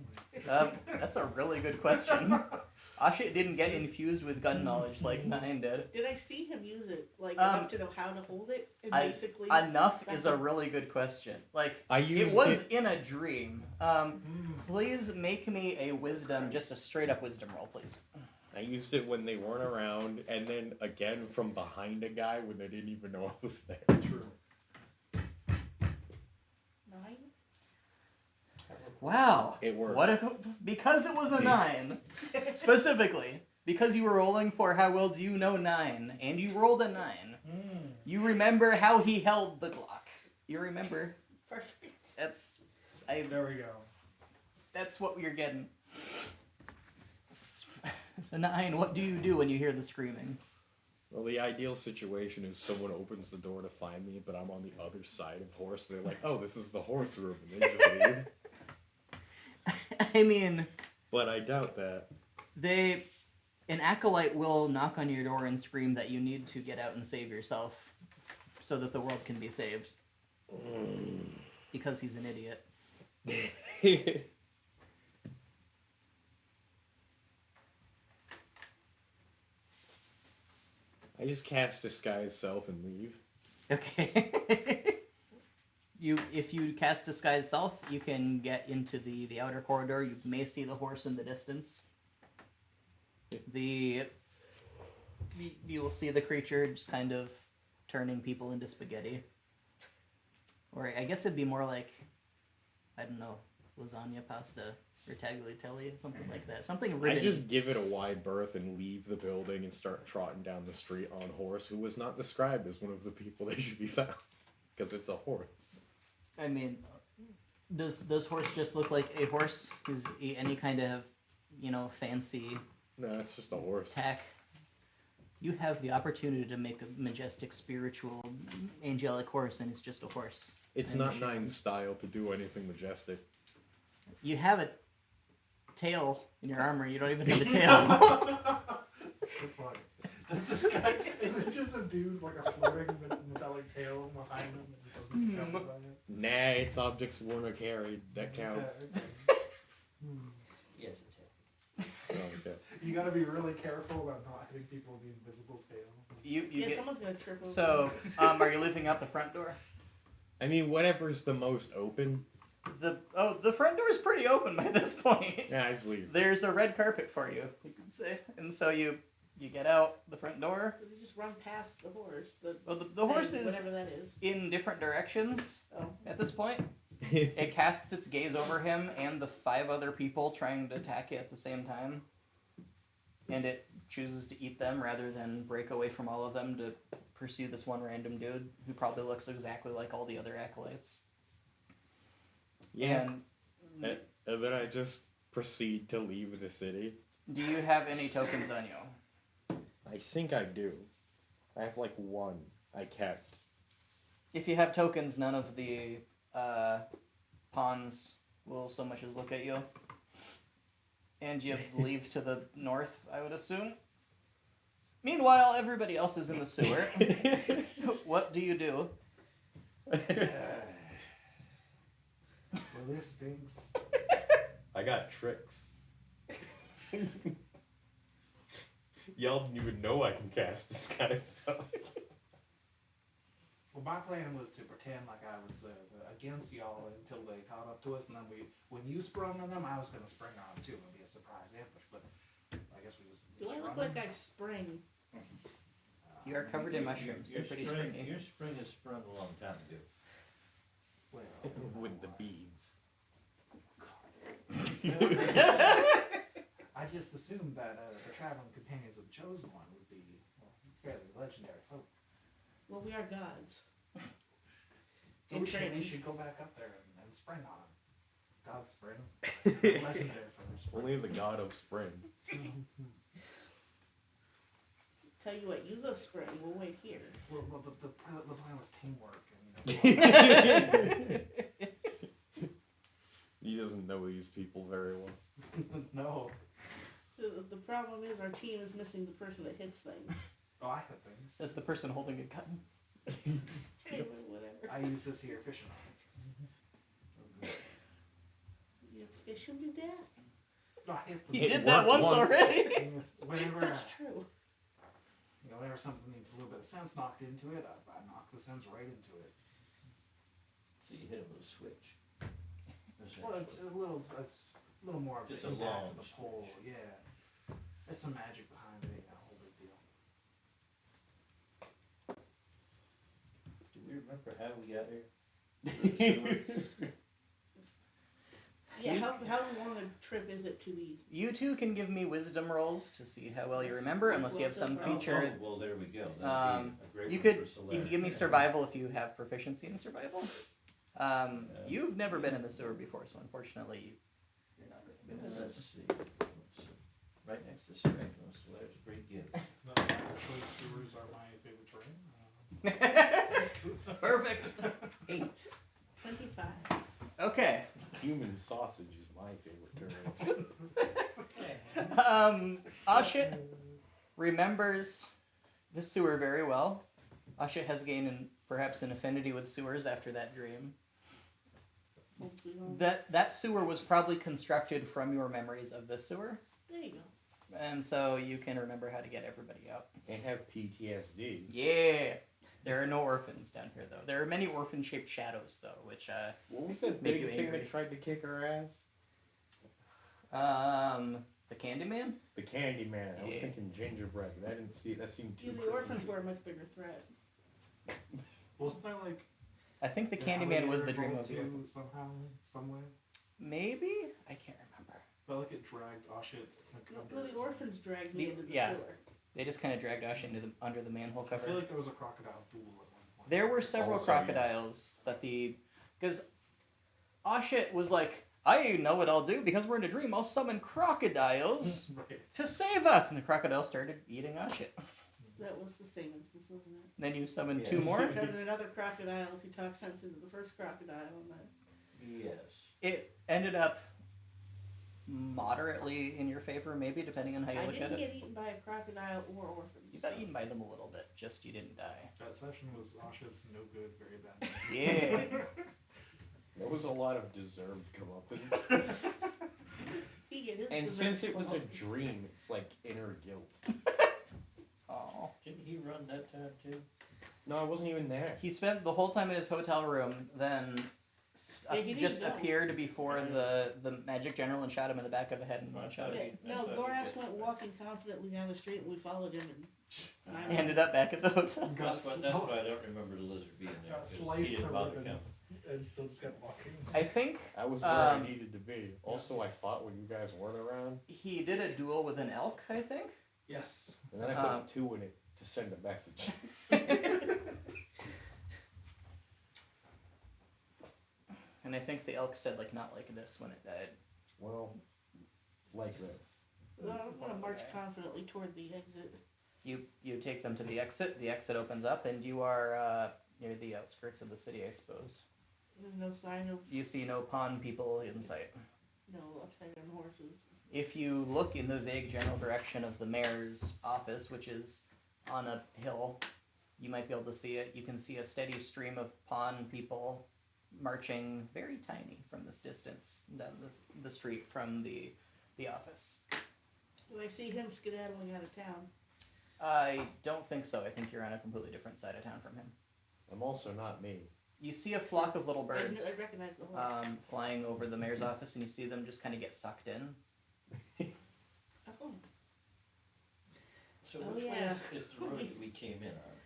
That's a really good question. Ashi didn't get infused with gun knowledge like Nine did. Did I see him use it enough to know how to hold it? And basically, enough is a really good question. Like it was in a dream. Please make me a wisdom, just a straight up wisdom roll, please. I used it when they weren't around, and then again from behind a guy when they didn't even know I was there. True. 9? Wow. It works. What if because it was a 9 specifically because you were rolling for how well do you know 9 and you rolled a 9. You remember how he held the Glock. You remember. Perfect. There we go. That's what we're getting. So 9, what do you do when you hear the screaming? Well, the ideal situation is someone opens the door to find me, but I'm on the other side of horse. They're like, "Oh, this is the horse room," and they just leave. I mean, but I doubt that. An acolyte will knock on your door and scream that you need to get out and save yourself so that the world can be saved. Because he's an idiot. I just cast Disguise Self and leave. Okay. If you cast Disguise Self, you can get into the outer corridor. You may see the horse in the distance. You will see the creature just kind of turning people into spaghetti. Or I guess it'd be more like, I don't know, lasagna, pasta, or tagliatelle, something like that. Something riveting. I just give it a wide berth and leave the building and start trotting down the street on horse, who was not described as one of the people that should be found. Because it's a horse. I mean, does horse just look like a horse? Is any kind of, fancy... No, it's just a horse. Tack. You have the opportunity to make a majestic, spiritual, angelic horse, and it's just a horse. It's not Nine's style to do anything majestic. You have a tail in your armor. You don't even have a tail. It's like, is it just a dude like a floating metallic tail behind him that just doesn't count about it? Nah, it's objects worn or carried. That counts. Okay. Yes, it's Oh, okay. You gotta be really careful about not hitting people with the invisible tail. Someone's gonna trip over. So, are you leaving out the front door? I mean, whatever's the most open. The front door is pretty open by this point. Yeah, I just leave. There's a red carpet for you, you could say. And so you get out the front door. You just run past the horse. The horse is whatever that is. in different directions Oh. at this point. It casts its gaze over him and the 5 other people trying to attack it at the same time. And it chooses to eat them rather than break away from all of them to pursue this one random dude who probably looks exactly like all the other acolytes. Yeah. And And then I just proceed to leave the city. do you have any tokens on you? I think I do. I have like 1 I kept. If you have tokens, none of the pawns will so much as look at you. And you leave to the north, I would assume. Meanwhile, everybody else is in the sewer. What do you do? Well, this stinks. I got tricks. Y'all didn't even know I can cast this kind of stuff. Well, my plan was to pretend like I was against y'all until they caught up to us, and then when you sprung on them, I was going to spring on them too. It would be a surprise ambush, but I guess we just. Do I look like I spring? You are covered in mushrooms. They're pretty springy. Your spring is sprung a long time ago. Well, With the beads. I just assumed that the traveling companions of the Chosen One would be fairly legendary folk. Well, we are gods. So In we training. should go back up there and spring on them. God spring. Legendary for their spring. Only the god of spring. Tell you what, you go spring. We'll wait here. Well, the plan was teamwork, and He doesn't know these people very well. No. The problem is our team is missing the person that hits things. Oh, I hit things. Says the person holding a gun. Hey, whatever. I use this here fishing on You fish him to death? it. I hit You them. did that once already. Whenever, That's true. whenever something needs a little bit of sense knocked into it, I knock the sense right into it. So you hit him with a switch. Well, it's a little more of Just the a impact long of the pole. switch. Yeah. There's some magic behind it. Yeah, whole big deal. Do we remember how we got here? Through the sewer? Yeah, how long a trip is it to the... You two can give me wisdom rolls to see how well you remember, unless you have some feature. Oh, well, there we go. That'd be a great You one could for you Solar. can give me survival if you have proficiency in survival. You've never been in the sewer before, so unfortunately, you're not going to be able to. Let's see. Right next to strength, so there's a great gift. No, actually, sewers are my favorite terrain. Perfect. 8. 25. Okay. Human sausage is my favorite term. Ashit remembers the sewer very well. Ashit has gained perhaps an affinity with sewers after that dream. That sewer was probably constructed from your memories of the sewer, There you go. and so you can remember how to get everybody out. And have PTSD. Yeah. There are no orphans down here, though. There are many orphan-shaped shadows, though, which, What was that Make big you thing angry. that tried to kick our ass? the Candyman? The Candyman. I was Yeah. thinking gingerbread. But I didn't see it. That seemed too The Christmassy. orphans were a much bigger threat. Wasn't there like I think the an Candyman was the alligator dream involved of the too, orphans. somehow, some way? Maybe? I can't remember. Felt like it dragged Oshit like under. No, the orphans dragged me into the Yeah. sewer. They just kind of dragged Ash under the manhole I cover. feel like there was a crocodile duel at one point. There were several Also, crocodiles that because Ashit was like, I know what I'll do because we're in a dream. I'll summon crocodiles Right. to save us, and the crocodiles started eating Ashit. That was the same instance, wasn't it? Then you summoned Yeah. 2 more. There was another crocodile who talked sense into the first crocodile, and then Yes. It ended up moderately in your favor, maybe depending on how you I look at didn't it. get eaten by a crocodile or orphans. You got eaten by them a little bit, just you didn't die. That session was Oshit's no good, very bad. Yeah. There was a lot of deserved comeuppance. He get his And deserved since it was a comeuppance. dream, it's like inner guilt. Oh. Didn't he run that time too? No, I wasn't even there. He spent the whole time in his hotel room, then Yeah, he just didn't go. appeared before the magic general and shot him in the back of the head and one shot Yeah, him. I no, thought he Goras gets went fed. walking confidently down the street, and we followed him. And He ended up back at the hotel. That's why I don't remember the lizard being there. Got 'cause he sliced didn't to bother ribbons and still just kept walking. I think I was where I Um, needed to be. Also, I fought when you guys weren't around. he did a duel with an elk, I think. Yes. And then I put 2 in it to send a message. And I think the elk said, like, not like this when it died. Well, like this. I'm going to march confidently toward the exit. You take them to the exit opens up, and you are near the outskirts of the city, I suppose. There's no sign of You see no pawn people in sight. no upside down horses. If you look in the vague general direction of the mayor's office, which is on a hill, you might be able to see it. You can see a steady stream of pawn people marching very tiny from this distance down the street from the office. Do I see him skedaddling out of town? I don't think so. I think you're on a completely different side of town from him. I'm also not me. You see a flock of little birds I recognize the horse. flying over the mayor's office, and you see them just kind of get sucked in. Oh, So Oh, which way yeah. is the road that we came in on?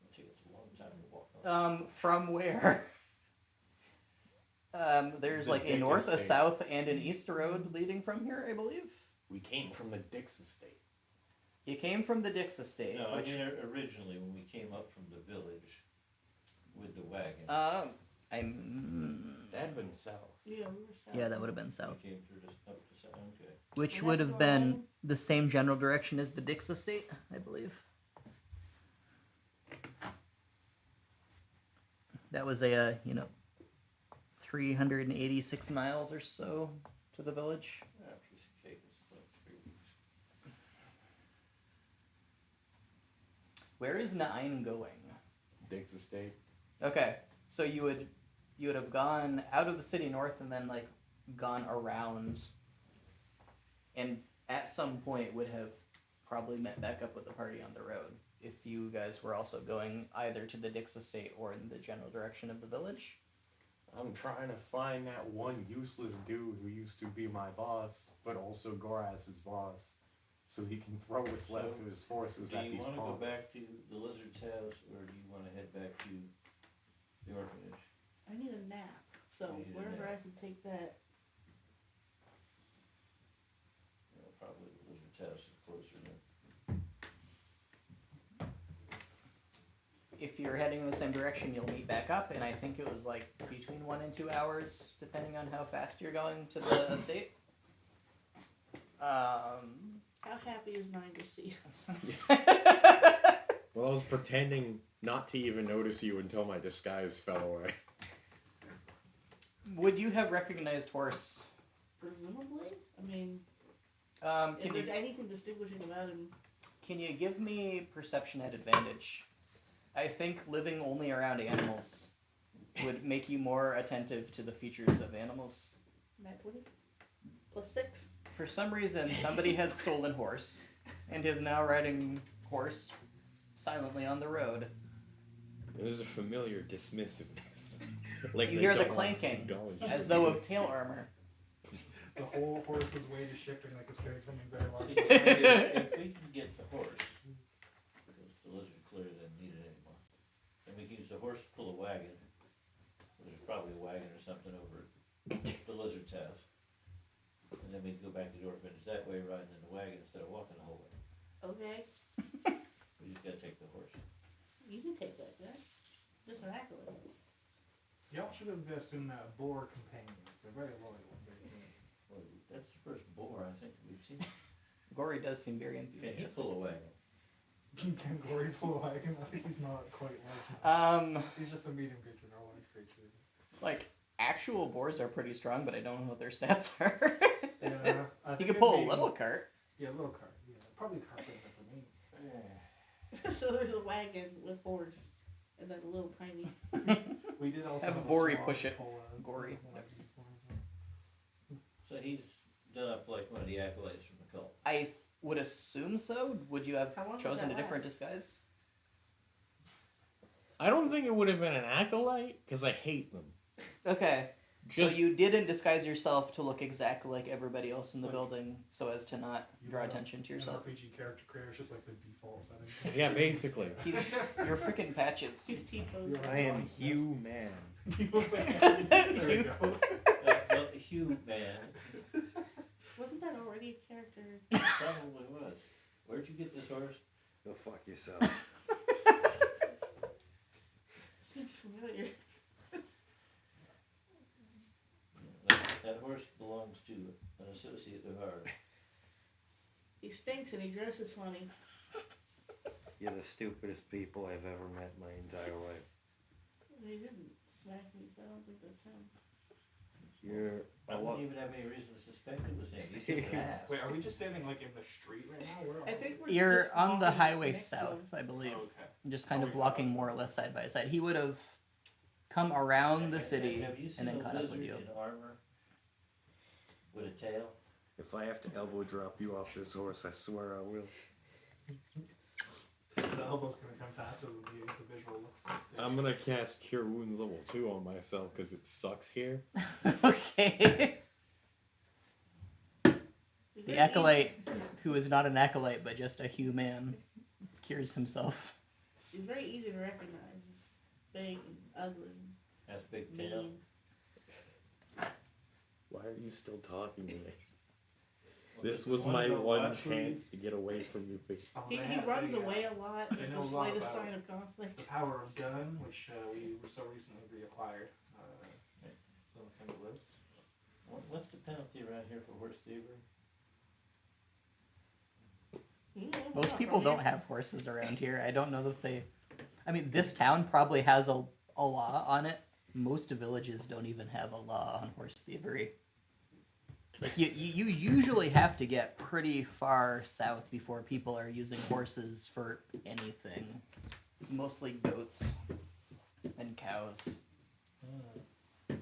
It'll take us a long time to walk on. From where? There's The like a Dick north, a Estate. south, and an east road leading from here, I believe. We came from the Dix estate. You came from the Dix estate, No, which I mean originally when we came up from the village with the wagon. I'm That'd been south. yeah, we were south. yeah, that would have been south, We came through this up to south. Okay. which And would that's have been why- the same general direction as the Dix estate, I believe. That was a 386 miles or so to the village. Ah, piece of cake. It's like 3 weeks. Where is Nine going? Diggs Estate. Okay, so you would have gone out of the city north and then like gone around, and at some point would have probably met back up with the party on the road if you guys were also going either to the Dix estate or in the general direction of the village. I'm trying to find that one useless dude who used to be my boss, but also Goraz's boss, so he can throw what's left of his forces Do at you these want to go pawns. back to the lizard's house, or do you want to head back to the orphanage? I need a nap, so You need a wherever nap. I can take that. Probably the lizard's house is closer than. If you're heading in the same direction, you'll meet back up, and I think it was like between 1 and 2 hours, depending on how fast you're going to the estate. How happy is Nine to see us? Well, I was pretending not to even notice you until my disguise fell away. Would you have recognized Horse? Presumably. I mean, if Can there's you anything distinguishing about him, give me perception at advantage? I think living only around animals would make you more attentive to the features of animals. nat 20 plus 6. For some reason, somebody has stolen Horse and is now riding Horse silently on the road. There's a familiar dismissiveness. Like You they hear the don't want clanking, acknowledge as it. though of tail armor. The whole horse's weight is shifting like it's carrying something very large. If we can get the horse, because the lizard clearly doesn't need it anymore, and we can use the horse to pull a wagon. There's probably a wagon or something over at the lizard's house. And then we can go back to the orphanage that way, riding in the wagon instead of walking the whole way. Okay. We just gotta take the horse. You can take that, guy. Just an accolade. Y'all should invest in boar companions. They're very loyal and very keen. Well, that's the first boar I think we've seen. Gory does seem very Can he enthusiastic. pull a wagon? Can Gory pull a wagon? I think he's not quite large. He's just a medium creature, not a large creature. Like, actual boars are pretty strong, but I don't know what their stats are. Yeah, I You think could pull a it'd be- little cart. Yeah, little cart. Yeah, probably cart better for me. So there's a wagon with horse, and then a little tiny. We did also Have a Gory slog push it. pull a- Gory. pull a wagon for us. So he's done up like one of the acolytes from the cult. I would assume so. Would you have How long does chosen a that different last? disguise? I don't think it would have been an acolyte, because I hate them. Okay. Just, So you didn't disguise yourself to look exactly like everybody else in the Like- building so as to not You draw have attention to An yourself. RPG character creator is just like the default setting. yeah, basically. You're freaking Patches. He's T-posed. You're I am John Smith. Hugh Man. You man. There we You- go. Well, Hugh, man, Wasn't that already a character? probably was. Where'd you get this horse? Go fuck yourself. Seems familiar. That horse belongs to an associate of ours. He stinks and he dresses funny. You're the stupidest people I've ever met in my entire life. He didn't smack me, so I don't think that's him. You're I a lot. wouldn't even have any reason to suspect it was him. He's just an ass. Wait, are we just standing like in the street right now? Where are I think we're You're just on the walking highway next to south, him. I believe. Oh, okay. Just kind Oh, of we walking got it. more or less side by side. He would have come around the city Have you seen and then a caught up lizard with you. in armor with a tail? If I have to elbow drop you off this horse, I swear I will. The elbow's gonna come faster than the visual looks like. I'm gonna cast Cure Wounds level 2 on myself because it sucks here. Okay. He's The very acolyte, easy- who is not an acolyte but just a human, cures himself. He's very easy to recognize. He's big and ugly, Has a big and tail. mean. Why are you still talking to me? Well, This they was wanna my know one why food- chance to get away from you. Oh, He they have runs the, away a lot they with know the a lot slightest about sign of The conflict. power of gun, which we so recently reacquired. So on the list. What's the penalty around here for horse thievery? Most people don't have horses around here. I don't know if they. I mean, this town probably has a a law on it. Most villages don't even have a law on horse thievery. Like you usually have to get pretty far south before people are using horses for anything. It's mostly goats and cows. And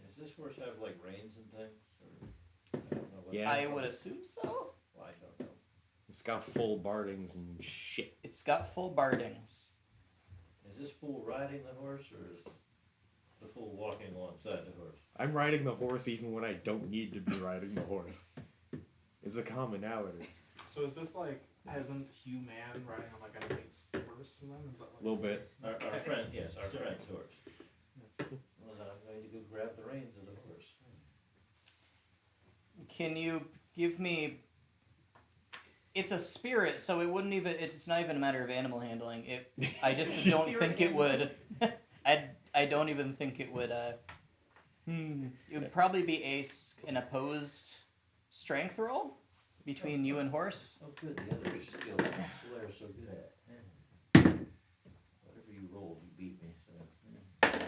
does this horse have like reins and things? Or, I don't know what Yeah. I would assume so. Well, I don't know. It's got full bardings and shit. It's got full bardings. Is this fool riding the horse, or is the fool walking alongside the horse? I'm riding the horse even when I don't need to be riding the horse. It's a commonality. So is this like peasant Hugh Man riding on like a knight's horse and then? Is that like A little bit. Our friend, yes, our Sorry. friend's horse. Well, then I'm going to go grab the reins of the horse. Can you give me? It's a spirit, so it wouldn't even. It's not even a matter of animal handling. I just don't Spirit think it handling. would. I don't even think it would. It would probably be an opposed strength roll between you and horse. Oh, good. The other skill Solare's so good at. Yeah. Whatever you rolled, you beat me. So.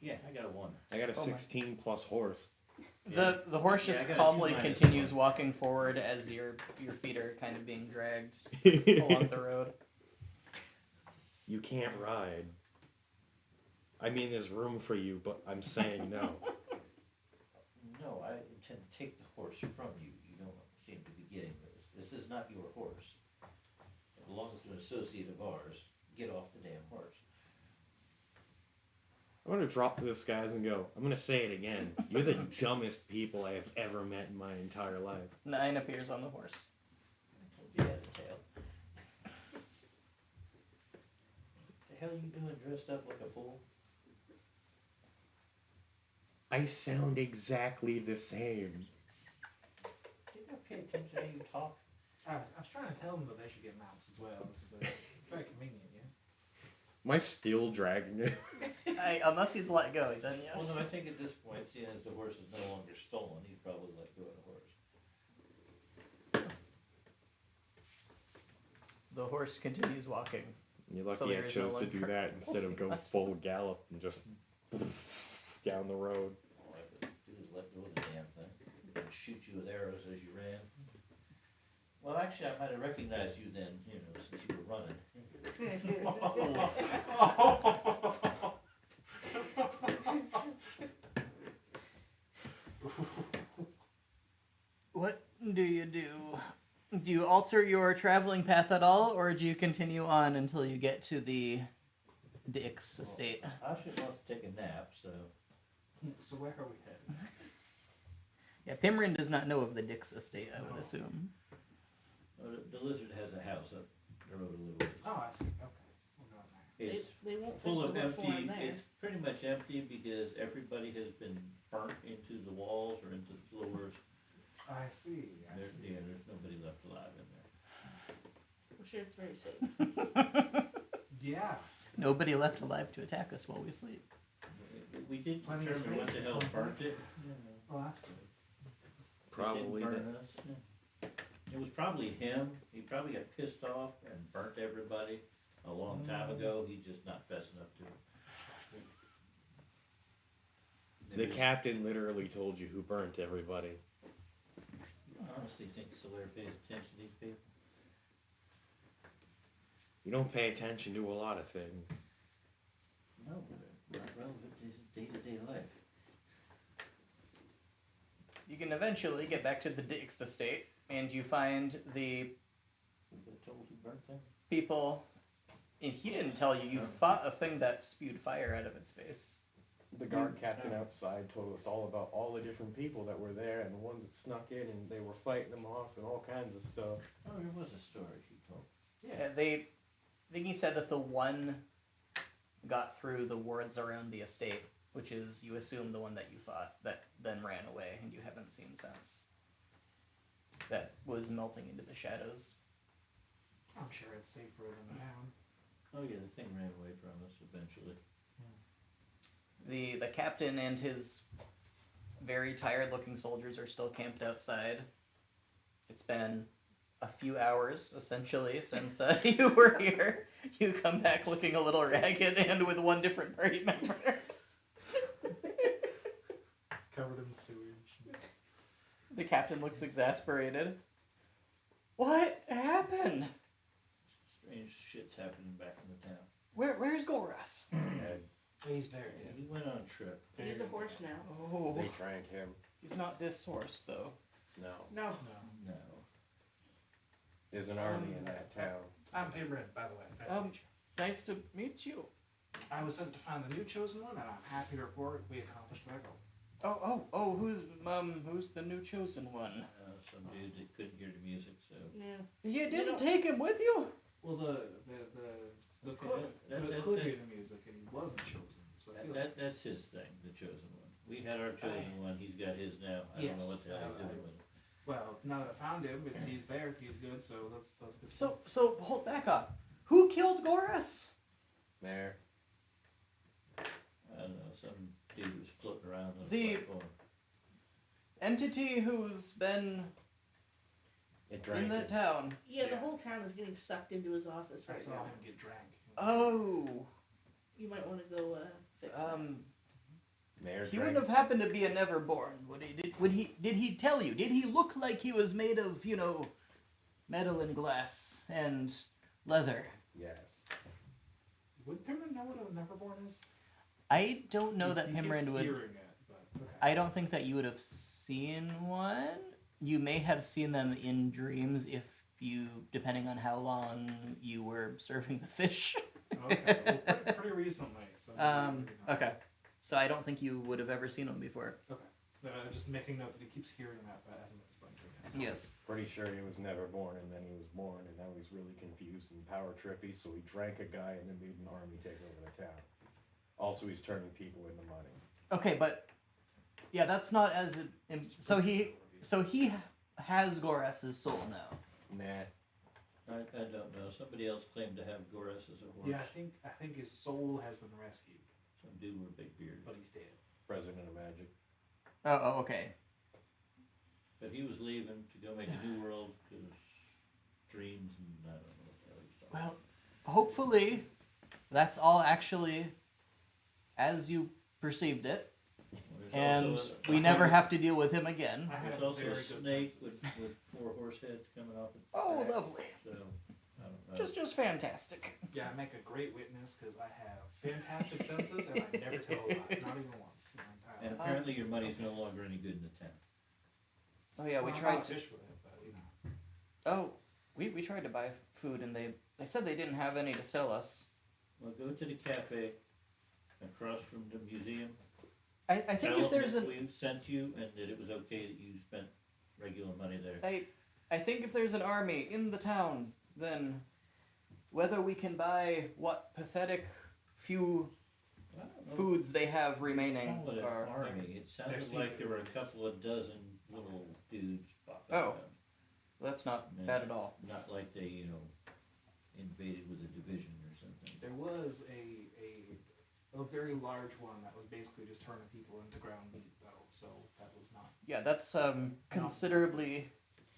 Yeah, I got a 1. I got a Oh my. 16 plus horse. Yeah. The horse Yeah, just I got a calmly 2 minus continues 1. walking forward as your feet are kind of being dragged along the road. You can't ride. I mean, there's room for you, but I'm saying no. No, I intend to take the horse from you. You don't seem to be getting this. This is not your horse. It belongs to an associate of ours. Get off the damn horse. I'm gonna drop this, guys, and go. I'm gonna say it again. You're the dumbest people I have ever met in my entire life. 9 appears on the horse. I told you you had a tail. The hell are you doing dressed up like a fool? I sound exactly the same. Did you pay attention to how you talk? I was trying to tell them that they should get mounts as well. It's very convenient, yeah. Am I still dragging it? Unless he's let go, then Well, yes. no, I think at this point, seeing as the horse is no longer stolen, he'd probably let go of the horse. The horse continues walking. You're lucky So I there is no chose to do longer- that instead of go full gallop and just down the road. All I could do is let go of the damn thing. And shoot you with arrows as you ran. Well, actually, I might have recognized you then, since you were running. What do you do? Do you alter your traveling path at all, or do you continue on until you get to the Dix estate? Asha wants to take a nap, so So where are we headed? Yeah, Pimrin does not know of the Dix estate, I would assume. the lizard has a house up the road a little bit. Oh, I see. Okay. We'll go there. It's They won't full think of to look for him empty. there. It's pretty much empty because everybody has been burnt into the walls or into the floors. I see. I see. There's nobody left alive in there. I'm sure it's very safe. Yeah. Nobody left alive to attack us while we sleep. We did Plenty of determine what the space, hell sounds burnt like. it. Well, that's good. Probably It the- didn't burn us. Yeah. It was probably him. He probably got pissed off and burnt everybody a long time ago. He's just not fessing up to it. I see. The captain literally told you who burnt everybody. You honestly think Solaire pays attention to these people? You don't pay attention to a lot of things. No, they're not relevant to his day-to-day life. You can eventually get back to the Dix estate, and you find the We got told who burnt them? people. And he didn't tell you. You fought a thing that spewed fire out of its face. The guard captain outside told us all about all the different people that were there and the ones that snuck in and they were fighting them off and all kinds of stuff. Oh, there was a story she told. Yeah, I think he said that the one got through the wards around the estate, which is, you assume, the one that you fought, that then ran away and you haven't seen since. That was melting into the shadows. I'm sure it's safer than town. Oh yeah, the thing ran away from us eventually. The captain and his very tired-looking soldiers are still camped outside. It's been a few hours, essentially, since you were here. You come back looking a little ragged and with one different party member. Covered in sewage. The captain looks exasperated. What happened? Strange shit's happening back in the town. Where's Goras? And He's very dead. He went on a trip. He's a horse now. Oh, they drank him. he's not this horse, though. No. No. No. No. There's an army in that town. I'm Pimrin, by the way. Nice to meet you. Nice to meet you. I was sent to find the new chosen one, and I'm happy to report we accomplished my goal. Oh, who's the new chosen one? Some dude that couldn't hear the music, so. Yeah. You didn't don't- take him with you? Well, the cook could hear the music, and he wasn't chosen. So I feel like That's his thing, the chosen one. We had our chosen one, he's got his now. I don't know Yes, what the hell he's I- doing with it. well, now that I found him, he's there, he's good. So let's get So hold back up. Who killed Goras? There. I don't know, some dude was floating around on The- the platform. Entity who's been It in drank that him. town. Yeah, the Yeah. whole town is getting sucked into his office I right saw now. him get drank. Oh, You might want to go fix that. Mayor he drank. wouldn't have happened to be a Neverborn, would he? Did he tell you? Did he look like he was made of, metal and glass and leather? Yes. Would Pimrin know what a Neverborn is? I don't know that He keeps Pimrand would. hearing it, but okay. I don't think that you would have seen one. You may have seen them in dreams if you, depending on how long you were serving the fish. Okay, well, pretty recently. So maybe not. Okay. So I don't think you would have ever seen them before. Okay. Just making note that he keeps hearing that, but hasn't explained to me. Yes. Pretty sure he was never born, and then he was born, and now he's really confused and power trippy. So he drank a guy and then made an army take over the town. Also, he's turning people into money. Okay, but yeah, that's not as so he has Goras's soul now. Nah. I don't know. Somebody else claimed to have Goras as a horse. Yeah, I think his soul has been rescued, Some dude with a big beard. but he's dead. President of Magic. Oh, okay. But he was leaving to go make a new world because dreams and I don't know what the hell he was talking Well, hopefully, that's all actually as you perceived it, about. and There's also we never have to deal with him again. I There's have also very a good snake senses. with 4 horse heads coming off its Oh, back. lovely. So, I don't know. Just fantastic. Yeah, I make a great witness because I have fantastic senses and I never tell a lie, not even once. in my entire And life. apparently your money's no longer any good in the town. Oh yeah, we Well, I tried bought to. fish with it, but you know. Oh, we tried to buy food and they said they didn't have any to sell us. Well, go to the cafe across from the museum. I think Tell if them there's that an we sent you and that it was okay that you spent regular money there. I think if there's an army in the town, then whether we can buy what pathetic few I don't know. foods they have remaining Call it an are. army. It sounded they're like there were a secret. couple of dozen little dudes popping Oh. around. That's not Yeah. bad at all. Not like they, invaded with a division or something. There was a very large one that was basically just turning people into ground meat, though. So that was not. Yeah, that's considerably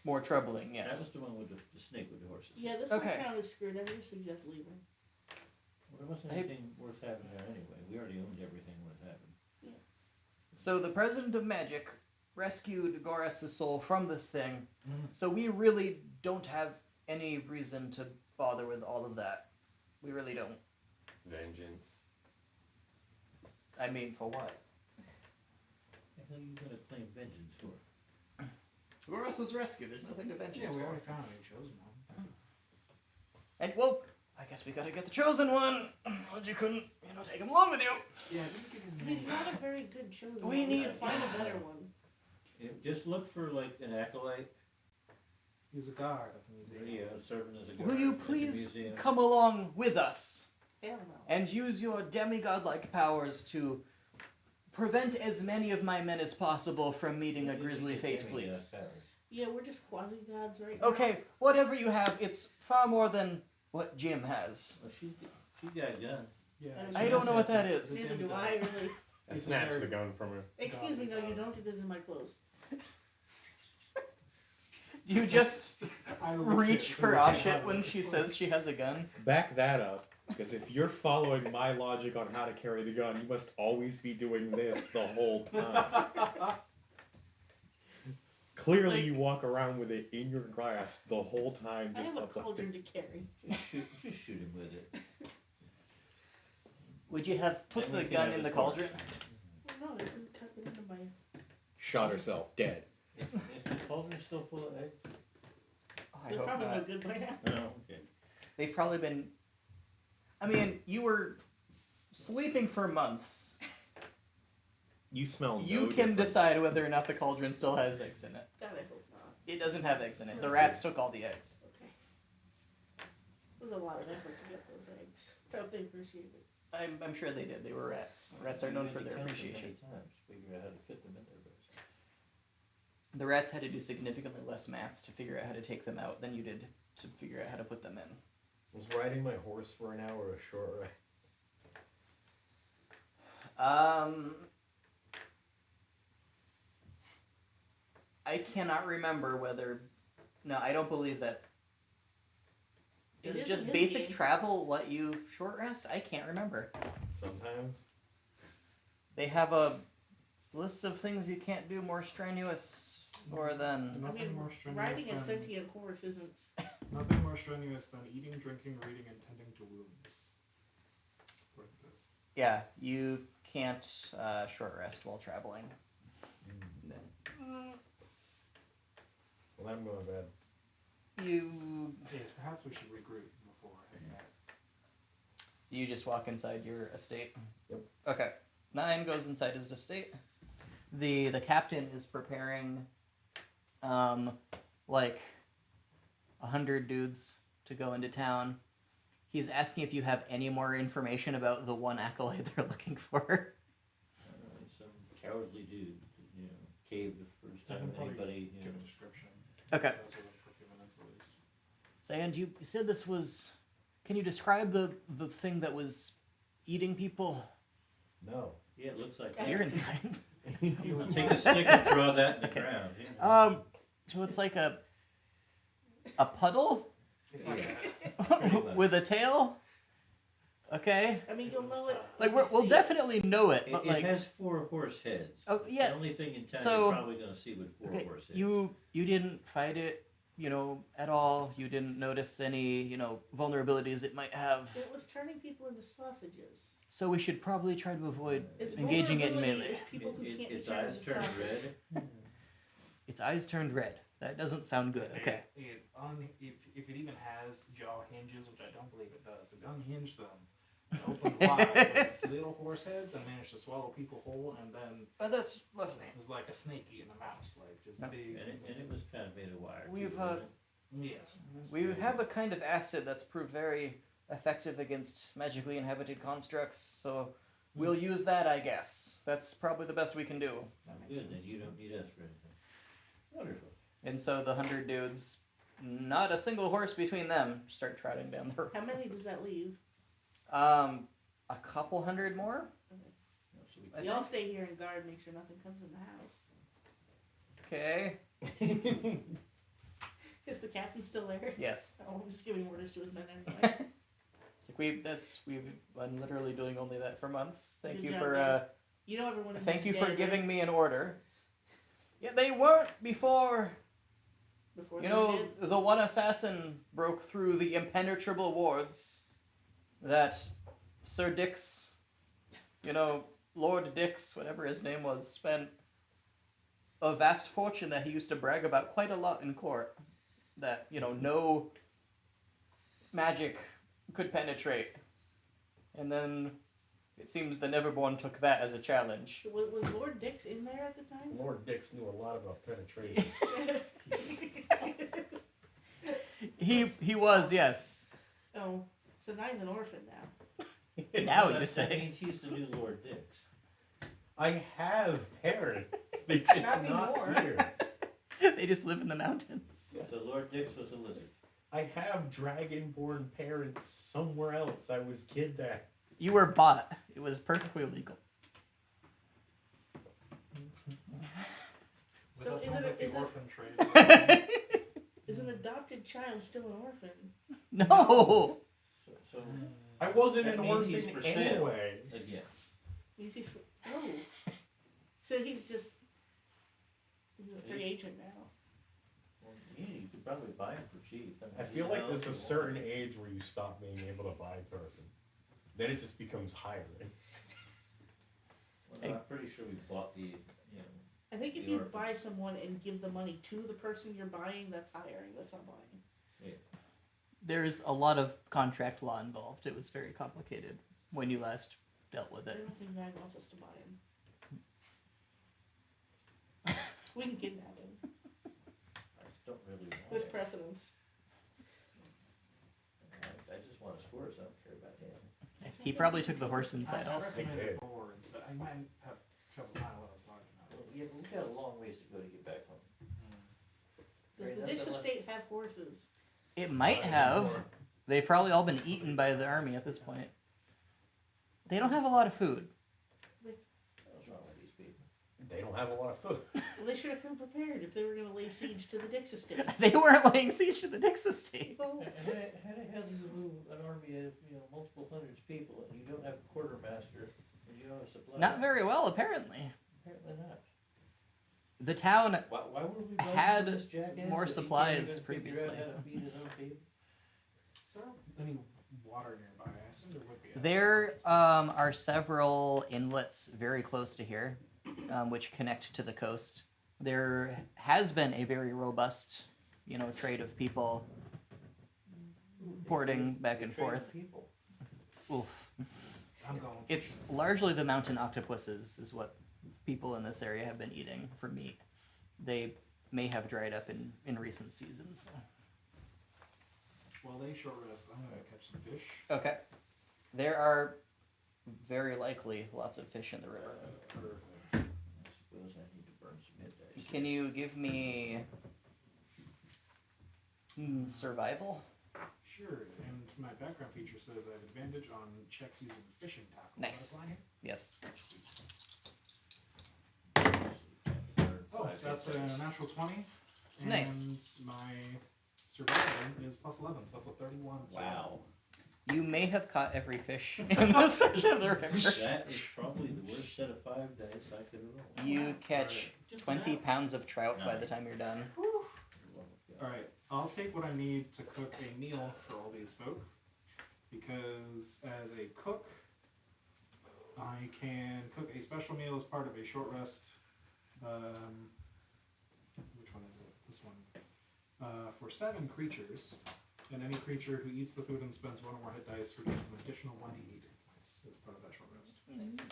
more troubling. That was Yes. the one with the snake with the horses. Yeah, this Okay. whole town is screwed. I just suggest leaving. Well, there wasn't Hey- anything worth having there anyway. We already owned everything worth having. So the president of magic rescued Goras's soul from this thing. Mhm. So we really don't have any reason to bother with all of that. We really don't. Vengeance. I mean, for what? The hell are you gonna claim vengeance for? Goras was rescued. There's nothing to vengeance Yeah, we for. already found a chosen one. And well, I guess we gotta get the chosen one. But you couldn't, take him along with you. Yeah, I didn't get his He's name. not a very good chosen. We one. need- should find a better one. Just look for like an acolyte, He was a guard at the museum. serving as a guard Will you at the please museum. come along with us Hell no. and use your demigod-like powers to prevent as many of my men as possible from meeting a You grisly need fate, to please? powers. Yeah, we're just quasi gods right now. Okay, whatever you have, it's far more than what Jim has. Well, she got a gun. Yeah, I she don't does know what have that the- is. the Neither do demigod. I really. I He's a snatched very- the gun from her. Excuse me, no, you don't. It is in my clothes. You just I reach for Ashit when she says she has a gun. Back that up, because if you're following my logic on how to carry the gun, you must always be doing this the whole time. Clearly, you walk around with it in your grasp the whole time, I just have a uplifting. cauldron to carry. Just shoot him with it. Would you have put And the we can gun have in the his horse. cauldron? No, I didn't tuck it into my. Shot herself, dead. Is the cauldron still full of eggs? Oh, I They're hope probably no not. good by now. No, okay. They've probably been. I mean, you were sleeping for months. You smell You no can different. decide whether or not the cauldron still has eggs in it. God, I hope not. It doesn't have eggs in it. The rats took all the eggs. Okay. It was a lot of effort to get those eggs. I hope they appreciate it. I'm sure they did. They were rats. Rats are known for their Count them appreciation. many times, figure out how to fit them in there. But The rats had to do significantly less math to figure out how to take them out than you did to figure out how to put them in. Was riding my horse for an hour a short ride? I cannot remember whether. No, I don't believe that. It Does is just in his basic game. travel let you short rest? I can't remember. Sometimes. They have a list of things you can't do more strenuous for than. I Nothing mean, more strenuous riding a than sentient horse isn't. nothing more strenuous than eating, drinking, reading, and tending to wounds. What it is. Yeah, you can't short rest while traveling. Well, I'm going to bed. You Yes, perhaps we should regroup before heading out. you just walk inside your estate. Yep. Okay. 9 goes inside his estate. The captain is preparing like 100 dudes to go into town. He's asking if you have any more information about the one acolyte they're looking for. some cowardly dude, caved the first I time can probably anybody, give a description. Okay. So I was with him for a few minutes at least. So, and you said this was. Can you describe the thing that was eating people? No. Yeah, it looks like You're inside. Take a stick and draw that in the Okay. ground. Yeah. So it's like a puddle It's like much. with a tail. Okay. I mean, you'll know it. Like if we'll you see it. definitely know it, It, but it like has 4 horse heads. Oh, It's yeah. the only thing in town So- you're probably going to see with 4 okay, horse heads. you didn't fight it, at all. You didn't notice any, vulnerabilities it might have. It was turning people into sausages. So we should probably try to avoid Its engaging it in vulnerability melee. is people who can't be its turned eyes into turn sausage. red. Its eyes turned red. That doesn't sound good. Okay. If it even has jaw hinges, which I don't believe it does, it unhinged them, and opened wide with its little horse heads, and managed to swallow people whole, and then Oh, that's lovely. it was like a snake eating a mouse, like just No. big. And it was kind of made of wire. too, We've, wasn't it? Yes. We have a kind of acid that's proved very effective against magically inhabited constructs, so we'll use that, I guess. That's probably the best we can do. That makes Good, then sense. you don't need us for anything. Wonderful. And so the 100 dudes, not a single horse between them, start trotting down the road. How many does that leave? A couple hundred more? No, so we I Y'all think- stay here and guard, make sure nothing comes in the house. Okay. Is the captain still there? Yes. Oh, I'm just giving orders to his men anyway. I'm literally doing only that for months. Thank Good you job, for guys. You know everyone. thank you dead, for right? giving me an order. Yeah, they weren't before. Before You they know, did. the one assassin broke through the impenetrable wards that Sir Dix, Lord Dix, whatever his name was, spent a vast fortune that he used to brag about quite a lot in court. That, no magic could penetrate. And then it seems the Neverborn took that as a challenge. Was Lord Dix in there at the time? Lord Dix knew a lot about penetration. He was, yes. Oh, so now he's an orphan now. Now That- you say. That means he's the new Lord Dix. I have parents. They just Not not anymore. here. They just live in the mountains. So Lord Dix was a lizard. I have dragonborn parents somewhere else. I was kidnapped. You were bought. It was perfectly legal. But So that is sounds it- like the is it- orphan trade. Is an adopted child still an orphan? No. So I wasn't That an means he's orphan for sale. anyway. again, He's oh. So he's a free agent now. well, yeah, you could probably buy him for cheap. I mean, feel you like know, there's if a you certain want. age where you stop being able to buy a person. Then it just becomes hiring. Well, no, I'm pretty sure we bought the, I think if The you orphan. buy someone and give the money to the person you're buying, that's hiring. That's not buying. There's a lot of contract law involved. It was very complicated when you last dealt with I it. don't think Mag wants us to buy him. We can kidnap him. I don't really want There's it. precedence. I just want his horse. I don't care about him. He probably took the horse inside I also. recommend did. a boar instead. I might have trouble finding one that's large enough. Well, yeah, but we've got a long ways to go to get back home. Does Right, the that's Dix a lot. estate have horses? It might have. They've probably all been eaten by the army at this point. They don't have a lot of food. What's wrong with these people? They don't have a lot of food. Well, they should have come prepared if they were going to lay siege to the Dix estate. They weren't laying siege to the Dix estate. Well, How the hell do you move an army of multiple hundreds of people and you don't have a quartermaster and you don't have a supply? Not very well, apparently. Apparently not. The town Why would we vote had for this jackass more if he can't supplies even figure out previously. how to feed his own people? Is there any water nearby? I assume there would be. There are several inlets very close to here, which connect to the coast. There has been a very robust, trade of people porting back and Trade with forth. People. Oof. I'm going. It's largely the mountain octopuses is what people in this area have been eating for meat. They may have dried up in recent seasons. While they short rest, I'm gonna catch some fish. Okay. There are very likely lots of fish in the river. Perfect. I suppose I need to burn some midnight. Can you give me survival? Sure. And my background feature says I have advantage on checks using fishing tackle. Nice. Can I apply here? Yes. Oh, that's a natural 20. And Nice. my survival is plus 11, so that's a 31. Wow. You may have caught every fish in this section of the river. That is probably the worst set of 5 dice I could roll. You catch just 20 enough. pounds of trout by the time you're done. Alright, I'll take what I need to cook a meal for all these folk. Because as a cook, I can cook a special meal as part of a short rest. Which one is it? This one. For 7 creatures. And any creature who eats the food and spends 1 or more hit dice regains an additional 1d8 points as part of that short rest. Nice.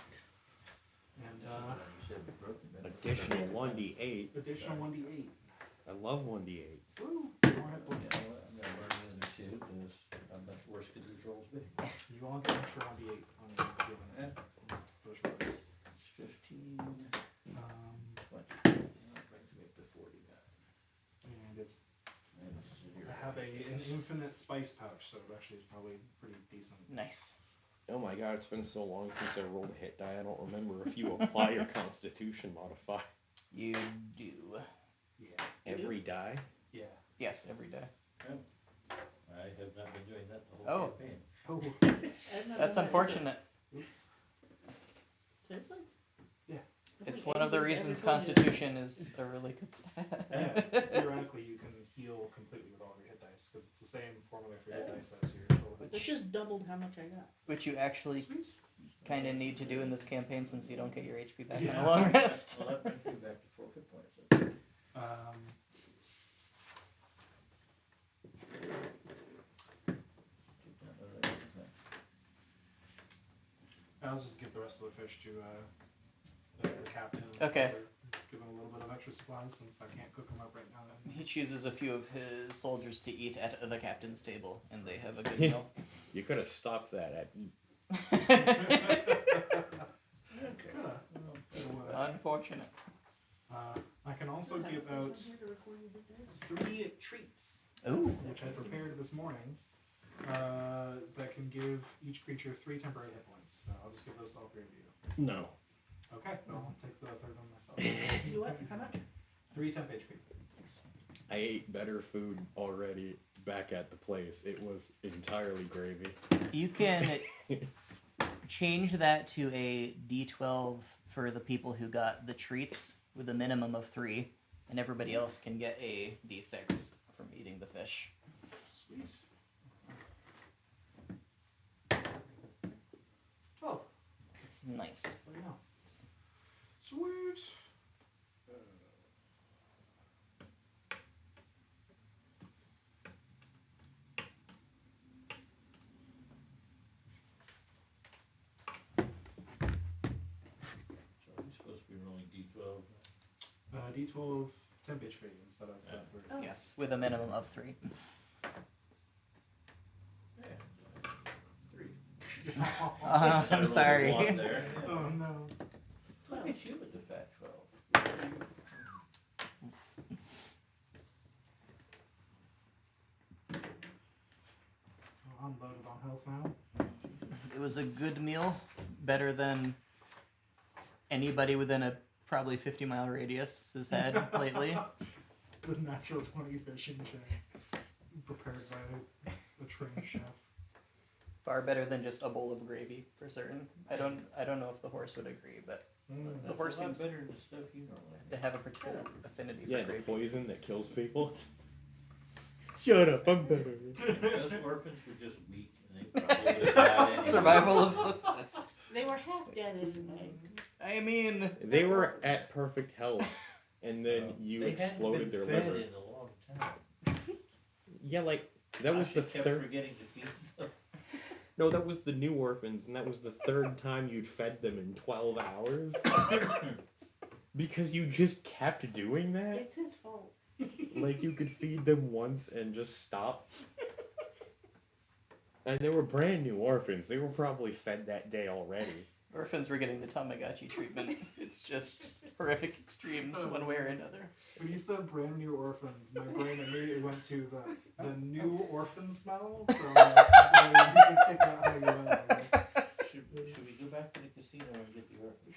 And You said broken, but- Additional 1d8. additional 1d8. I love 1d8s. Woo! More hit You points. know what? I'm gonna learn the other 2 because how much worse could these rolls be? You all get an extra 1d8 on your healing for the short rest. It's 15, 20. Um, That brings me up to 40 now. and it's And this is I have an infinite spice pouch, so it actually is probably pretty decent. Nice. Oh my god, it's been so long since I rolled a hit die, I don't remember if you apply your constitution modifier. You do. Yeah. Every die? Yeah. Yes, every day. I have not been doing that the Oh. whole campaign. Oh. I've not That's done that unfortunate. Oops. Seriously? Yeah. I It's think one of the anybody's reasons ever told you that. Constitution is a really good stat. Yeah. Theoretically, you can heal completely with all of your hit dice because it's the same formula for your hit dice as your total hit That just doubled how much I got. Which you actually Sweet. kind of need to do in this campaign since you don't get your HP back on Yeah. a long rest. Well, that brings me back to 4 hit points. Um, Did not know that was a thing. I'll just give the rest of the fish to the captain. Okay. Give him a little bit of extra supplies since I can't cook them up right now. He chooses a few of his soldiers to eat at the captain's table, and they have a good meal. You could have stopped that at eat. Unfortunate. I can also give out 3 treats, Ooh. which I prepared this morning, that can give each creature 3 temporary hit points. So I'll just give those to all 3 of you. No. Okay, I'll take the third one myself. You what? How much? 3 temp HP. I I ate better food already back at the place. It was entirely gravy. You can change that to a D12 for the people who got the treats with a minimum of 3, and everybody else can get a D6 from eating the fish. Sweet. Oh, Nice. there you go. Sweet. So are we supposed to be rolling D12? D12 temp HP instead of Yeah. Oh. Yes, with a minimum of 3. Yeah. 3. I'm sorry. There. Yeah. Oh no. Look at you with the fat 12. Oh, I'm loaded on health now. It was a good meal, better than anybody within a probably 50-mile radius has had lately. The natural 20 fishing check, prepared by a trained chef. Far better than just a bowl of gravy, for certain. I don't know if the horse would agree, but Mm. The horse That's a lot seems- better than the stuff you normally to have a particular affinity Yeah, for the gravy. poison that kills people. Shut up, I'm better. have. Those orphans were just weak and they probably would have died anyway. Survival of the fittest. They were half dead anyway. I mean, They were at perfect health, and then you They hadn't exploded been their fed liver. in a long time. Yeah, like that was I the kept third. forgetting to feed them. No, that was the new orphans, and that was the third time you'd fed them in 12 hours. Because you just kept doing that. It's his fault. Like you could feed them once and just stop. And they were brand new orphans. They were probably fed that day already. orphans were getting the Tamagotchi treatment. It's just horrific extremes, one way or another. When you said brand new orphans, my brain immediately went to the new orphan smell. So you can take that how you will, I guess. Should we go back to the casino and get the orphans?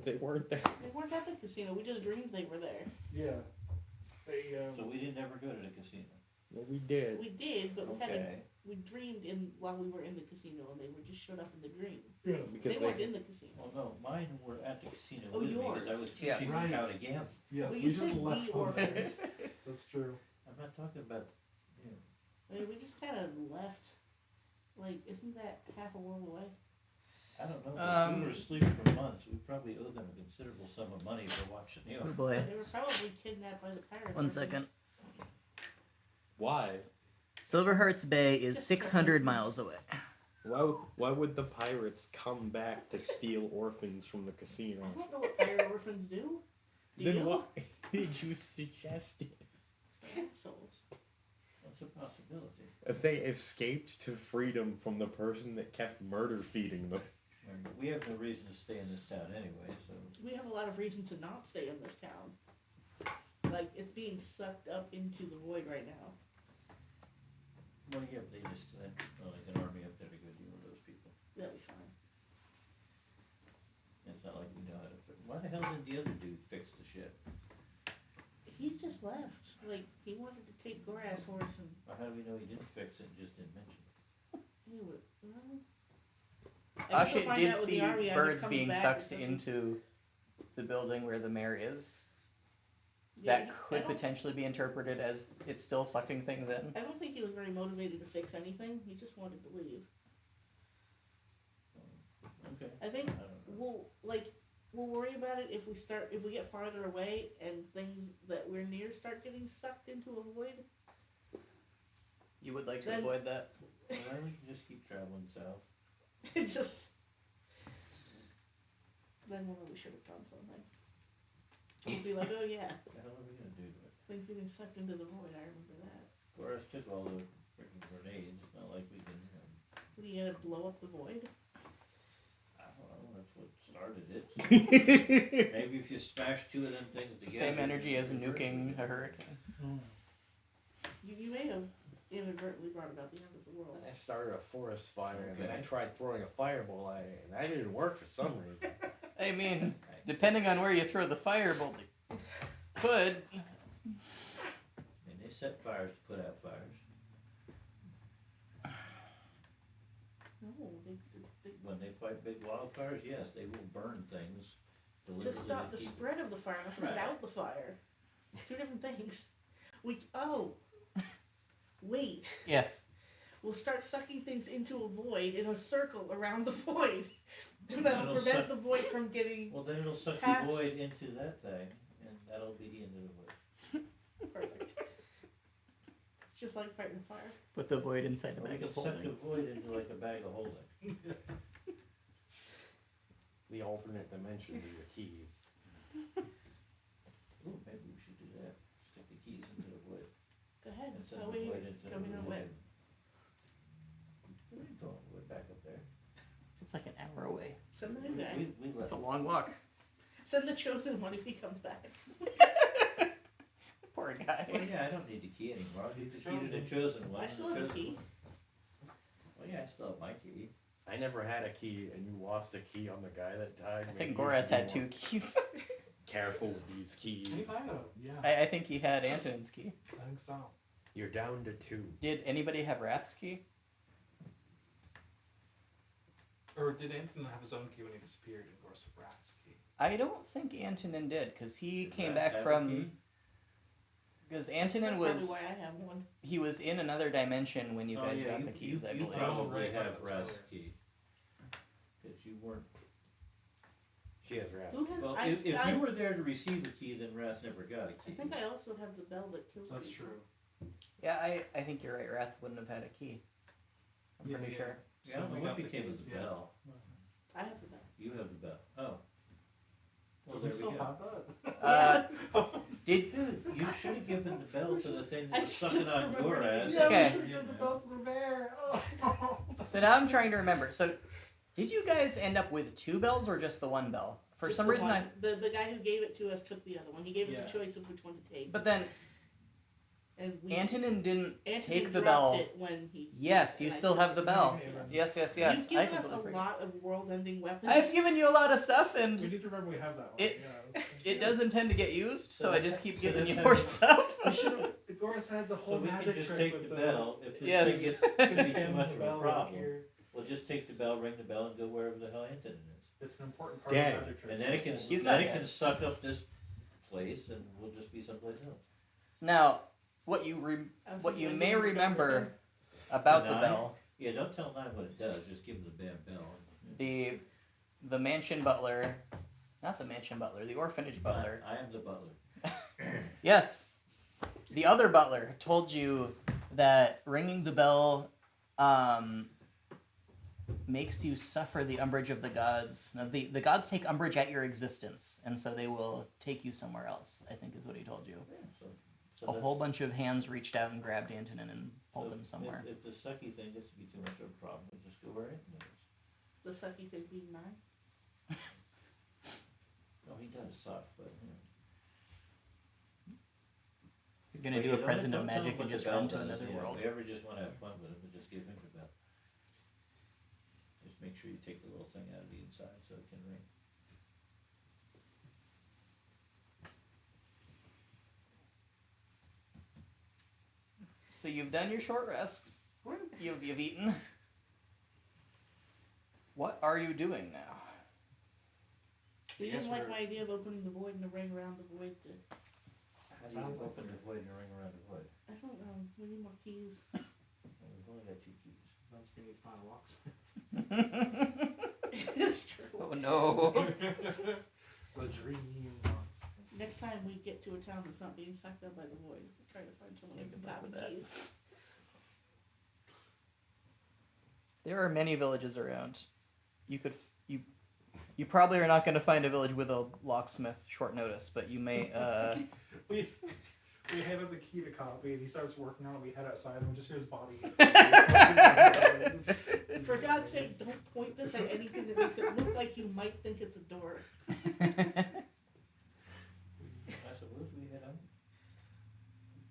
They weren't there. They weren't at the casino. We just dreamed they were there. Yeah. They So we didn't ever go to the casino. Well, we did. We did, but Okay. we dreamed in while we were in the casino, and they were just showed up in the dream. yeah. Because They weren't in the casino. Well, no, mine were at the casino Oh, with me because I yours. was teaching Yes. them how Right. to gamble. Yes, Well, we you just said left the them. orphans. That's true. I'm not talking about, you know, I mean, we just kind of left. Like, isn't that half a world away? I don't know. If we were asleep for months, we probably owe them a considerable sum of money for watching the Oh orphans. boy. They were probably kidnapped by the pirates. 1 second. Why? Silverheart's Bay is 600 miles away. Why would the pirates come back to steal orphans from the casino? I don't know what pirate orphans do. Do Then you? why did you suggest it? Assholes. That's a possibility. If they escaped to freedom from the person that kept murder feeding them. And we have no reason to stay in this town anyway, so We have a lot of reason to not stay in this town. Like, it's being sucked up into the void right now. well, yeah, but they just sent like an army up there to go deal with those people. That'll be fine. And it's not like we know how to fix. Why the hell did the other dude fix the ship? He just left. Like, he wanted to take Gora's horse and Or how do we know he didn't fix it and just didn't mention it? he would. Well, I guess we'll Asha find did out with the see army as it birds comes being back, sucked it doesn't- into the building where the mayor is. Yeah, That I could don't- potentially be interpreted as it's still sucking things in. I don't think he was very motivated to fix anything. He just wanted to leave. Okay. I think I don't know. we'll worry about it if we get farther away and things that we're near start getting sucked into a void. You would like to Then- avoid that. Well, then we can just keep traveling south. It's just then we'll know we should have done something. We'll be like, oh yeah, What the hell are we gonna do to it? things getting sucked into the void. I remember that. Goras took all the freaking grenades. It's not like we can. What are you gonna blow up the void? I don't know. That's what started it. Maybe if you smash two of them things together. The same energy as it works. nuking a hurricane. You may have inadvertently brought about the end of the world. I started a forest fire and then I Okay. tried throwing a fireball at it and that didn't work for some reason. I mean, Right. depending on where you throw the firebolt, it could. set fires to put out fires. No, they When they fight big wildfires, yes, they will burn things. to deliberately stop the keep- spread of the fire, not to put Right. out the fire. Two different things. Wait. Yes. We'll start sucking things into a void in a circle around the void. And that'll It'll prevent suck- the void from getting Well, then it'll suck Past- the void into that thing, and that'll be the end of the void. perfect. It's just like fighting a fire. Put the void inside the Or we bag can of suck the holding. void into like a bag of holding. The alternate dimension to your keys. Ooh, maybe we should do that. Stick the keys into the void. Go ahead. And send Oh, the wait, void into coming the out void. when? We ain't going way back up there. It's like an hour away. Send the new guy. We let It's a long walk. Send the chosen one if he comes back. Poor Well, guy. yeah, I don't need the key anymore. I'll use He's the key to the chosen one. I and still the have a chosen key. one- Well, yeah, I still have my key. I never had a key, and you lost a key on the guy that died. I Maybe think you Goraz should be had more 2 keys. Careful with these keys. Yeah, I think he had Antonin's key. I think so. You're down to 2. Did anybody have Rath's key? Or did Anton have his own key when he disappeared in Gorse of Wrath's key? I don't think Antonin did, because he Did came Rath back have a from. key? Because Antonin That's was. probably why I have one. He was in another dimension when you Oh, guys yeah, got the keys, I you believe. probably right, have that was Rath's earlier. key. Because you weren't. She has rats. Who has, Well, I, if I, you were there to receive the key, then Rath never got a I key. think I also have the bell that kills That's people. true. Yeah, I think you're right. Rath wouldn't have had a key. I'm Yeah, pretty yeah. sure. Yeah, I don't know we what got the became of keys, the yeah. bell. I have the bell. You have the bell. Oh. Well, we there still we go. have that. Did Dude, you should have given the bell to the thing I that was just sucking on remembered it. Goraz. Yeah, we Okay. should have the bells to the bear. so now I'm trying to remember. So, did you guys end up with 2 bells or just the 1 bell? For Just some the reason, one. The guy who gave it to us took the other one. He gave us Yeah. a choice of which one to take. But then and we, Antonin didn't Antonin take the dropped bell. it when he. Yes, you and I still took have it. the bell. Yes. Yes. You've I given us a completely forgot. lot of world-ending weapons. I've given you a lot of stuff, We and need to remember we have that one. It- yeah, it does intend to get used, so I just keep So giving that's you how more you- stuff. We should have. The Goris had the So whole we can magic just trick take with the bell. If this Yes. thing gets to be too Hand much the of bell a like problem, here. we'll just take the bell, ring the bell, and go wherever the hell Antonin is. It's an important part Dead. of the magic trick. And then it can He's then not it dead. can suck up this place, and we'll just be someplace else. Now, what you I was what you thinking may maybe the bells remember right about the Deny? bell, Yeah, don't tell Nine what it does. Just give him the damn bell. the mansion butler, not the mansion butler, the orphanage butler. I am the butler. Yes, the other butler told you that ringing the bell makes you suffer the umbrage of the gods. Now, the gods take umbrage at your existence, and so they will take you somewhere else, I think is what he told you. Yeah, so A that's- whole bunch of hands reached out and grabbed Antonin and pulled so him somewhere. If the sucky thing gets to be too much of a problem, we'll just go where Antonin is. The sucky thing being 9. No, he does suck, but you know. You're gonna But do yeah, a present don't of tell him magic what and the just bell run to does, another you know. world. If we ever just want to have fun with it, we'll just give him the bell. Just make sure you take the little thing out of the inside so it can ring. So you've done your short rest. You've eaten. What are you doing now? So you Yes, didn't like we're- my idea of opening the void and the ring around the void to. How do Sounds you like open the void and ring around the void? I don't know. We need more keys. Well, we've only got 2 keys. That's we need to find a locksmith. It's true. Oh no. The dream locksmith. Next time we get to a town that's not being sucked up by the void, we'll try to find someone Yeah, who can good luck have with that. keys. There are many villages around. You probably are not going to find a village with a locksmith short notice, but you may. We hand him the key to copy, and he starts working on it. We head outside, and we just hear his body. For God's sake, don't point this at anything that makes it look like you might think it's a door. I suppose we head out.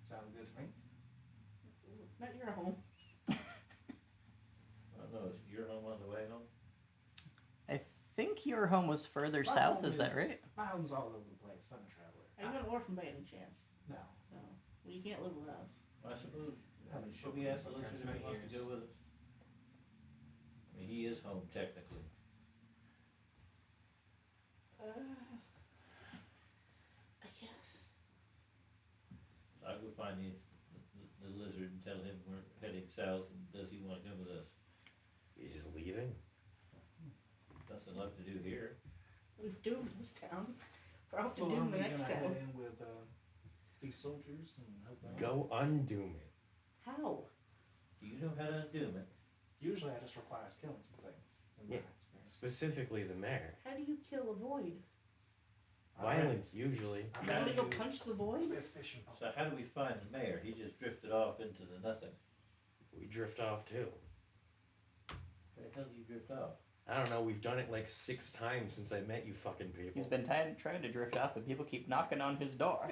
Sound good to me. Not your home. I don't know, is your home on the way home? I think your home was further My south. home Is that right? My home's all over the place. I'm a traveler. Are you an orphan by any chance? No. No. You can't live with us. I suppose, Haven't should we ask the spoken lizard to if he him in wants to years. go with us? I mean, he is home technically. I guess. So I go find the lizard and tell him we're heading south, and does he wanna come with us? He's just leaving. Nothing left to do here. We've doomed this town. We're off to Well, doom aren't the we next gonna town. head in with these soldiers and help them out? Go undoom it. How? Do you know how to undo it? Usually that just requires killing some things. In my Yeah. experience. Specifically the mayor. How do you kill a void? Violence, usually. I'm You want to gonna go use punch the void? this fishing pole. So how do we find the mayor? He just drifted off into the nothing. We drift off too. Where the hell did you drift off? I don't know, we've done it like 6 times since I met you fucking people. He's been trying to drift off, but people keep knocking on his door.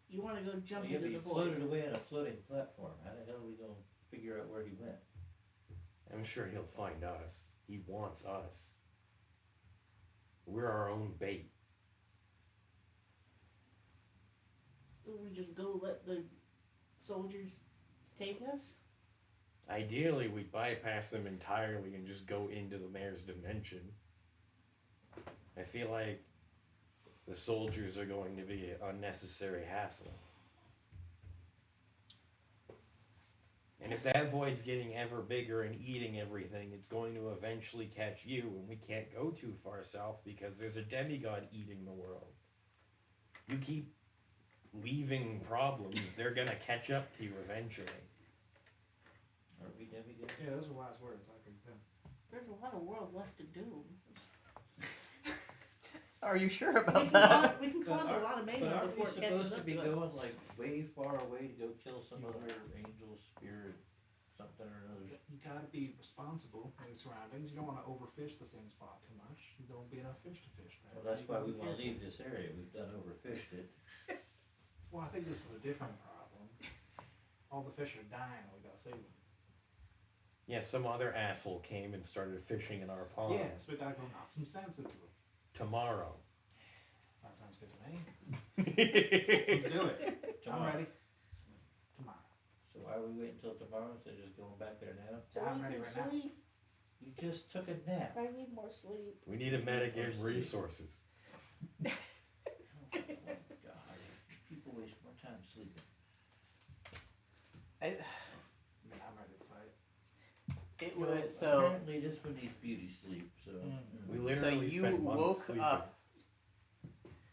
You want to go jump Yeah, but into he the void? floated away on a floating platform. How the hell are we gonna figure out where he went? I'm sure he'll find us. He wants us. We're our own bait. We just go let the soldiers take us? Ideally, we'd bypass them entirely and just go into the mayor's dimension. I feel like the soldiers are going to be an unnecessary hassle. And if that void's getting ever bigger and eating everything, it's going to eventually catch you, and we can't go too far south because there's a demigod eating the world. You keep leaving problems, they're gonna catch up to you eventually. Are we demigods? Yeah, those are wise words. I agree with them. There's a lot of world left to doom. Are you sure We about can, that? we can But cause a aren't- lot of But mayhem aren't we before it catches supposed to up be to us. going like way far away to go kill some You other are. angel, spirit, something or another? You gotta be responsible in your surroundings. You don't want to overfish the same spot too much. There won't be enough fish to fish there. Well, that's You why gotta we be wanna careful. leave this area. We've done overfished it. Well, I think this is a different problem. All the fish are dying. We gotta save them. Yeah, some other asshole came and started fishing in our pond. Yeah, so we gotta go knock some sense into them. Tomorrow. That sounds good to me. Let's do it. I'm Tomorrow. ready. Tomorrow. So why are we waiting until tomorrow instead of just going back there now? So I'm we ready can right now. sleep. You just took a nap. I need more sleep. We need to metagame resources. Oh, for the love of God. People waste more time sleeping. I, I mean, I'm ready to fight. it was so. Apparently this one needs beauty sleep, so. We So literally you spent months woke sleeping. up.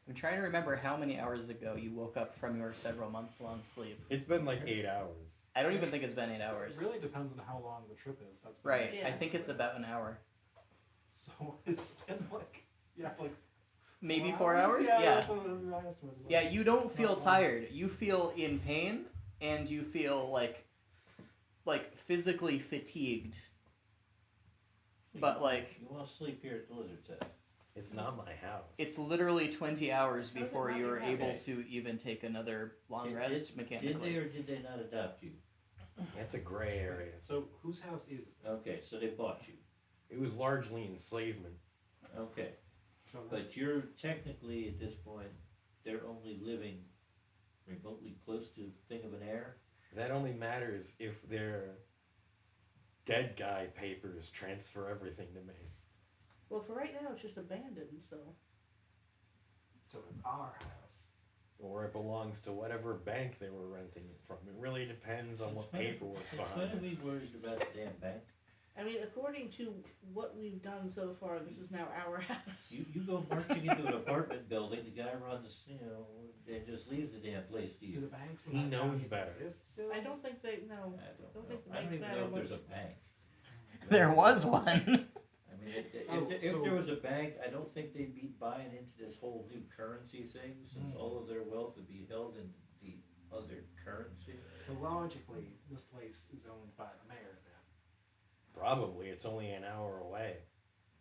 I'm trying to remember how many hours ago you woke up from your several months long sleep. It's been like 8 hours. I don't even think it's been 8 hours. It really depends on how long the trip is. That's Right. Yeah. I think it's about an hour. So it's been like Maybe 4 4 hours? Yeah. Yeah. That's what my estimate is. Yeah, you don't feel Not long. tired. You feel in pain and you feel like physically fatigued. So But, you- like- You wanna sleep here at the lizard's house? It's not my house. It's literally 20 hours How's it before not you're your able house? to even take another long Did- rest Did mechanically. they or did they not adopt you? That's a gray area. So whose house is it? Okay, so they bought you. It was largely enslavement. Okay, So that's- but you're technically at this point, they're only living remotely close to Thing of an Air. That only matters if their dead guy papers transfer everything to me. Well, for right now, it's just abandoned, so. So it's our house. Or it belongs to whatever bank they were renting it from. It really depends on what Since when- paperwork's Since when behind are it. we worried about the damn bank? I mean, according to what we've done so far, this is now our house. You go marching into an apartment building, the guy runs, and just leaves the damn place to Do you. the banks in He that town knows even better. exist still? I don't think they know. I don't Don't know. think the I don't banks even matter know if there's much. a bank. There was one. I mean, if Oh, if so- there was a bank, I don't think they'd be buying into this whole new currency thing, since Mm. all of their wealth would be held in the other currency. So logically, this place is owned by the mayor then. Probably. It's only an hour away.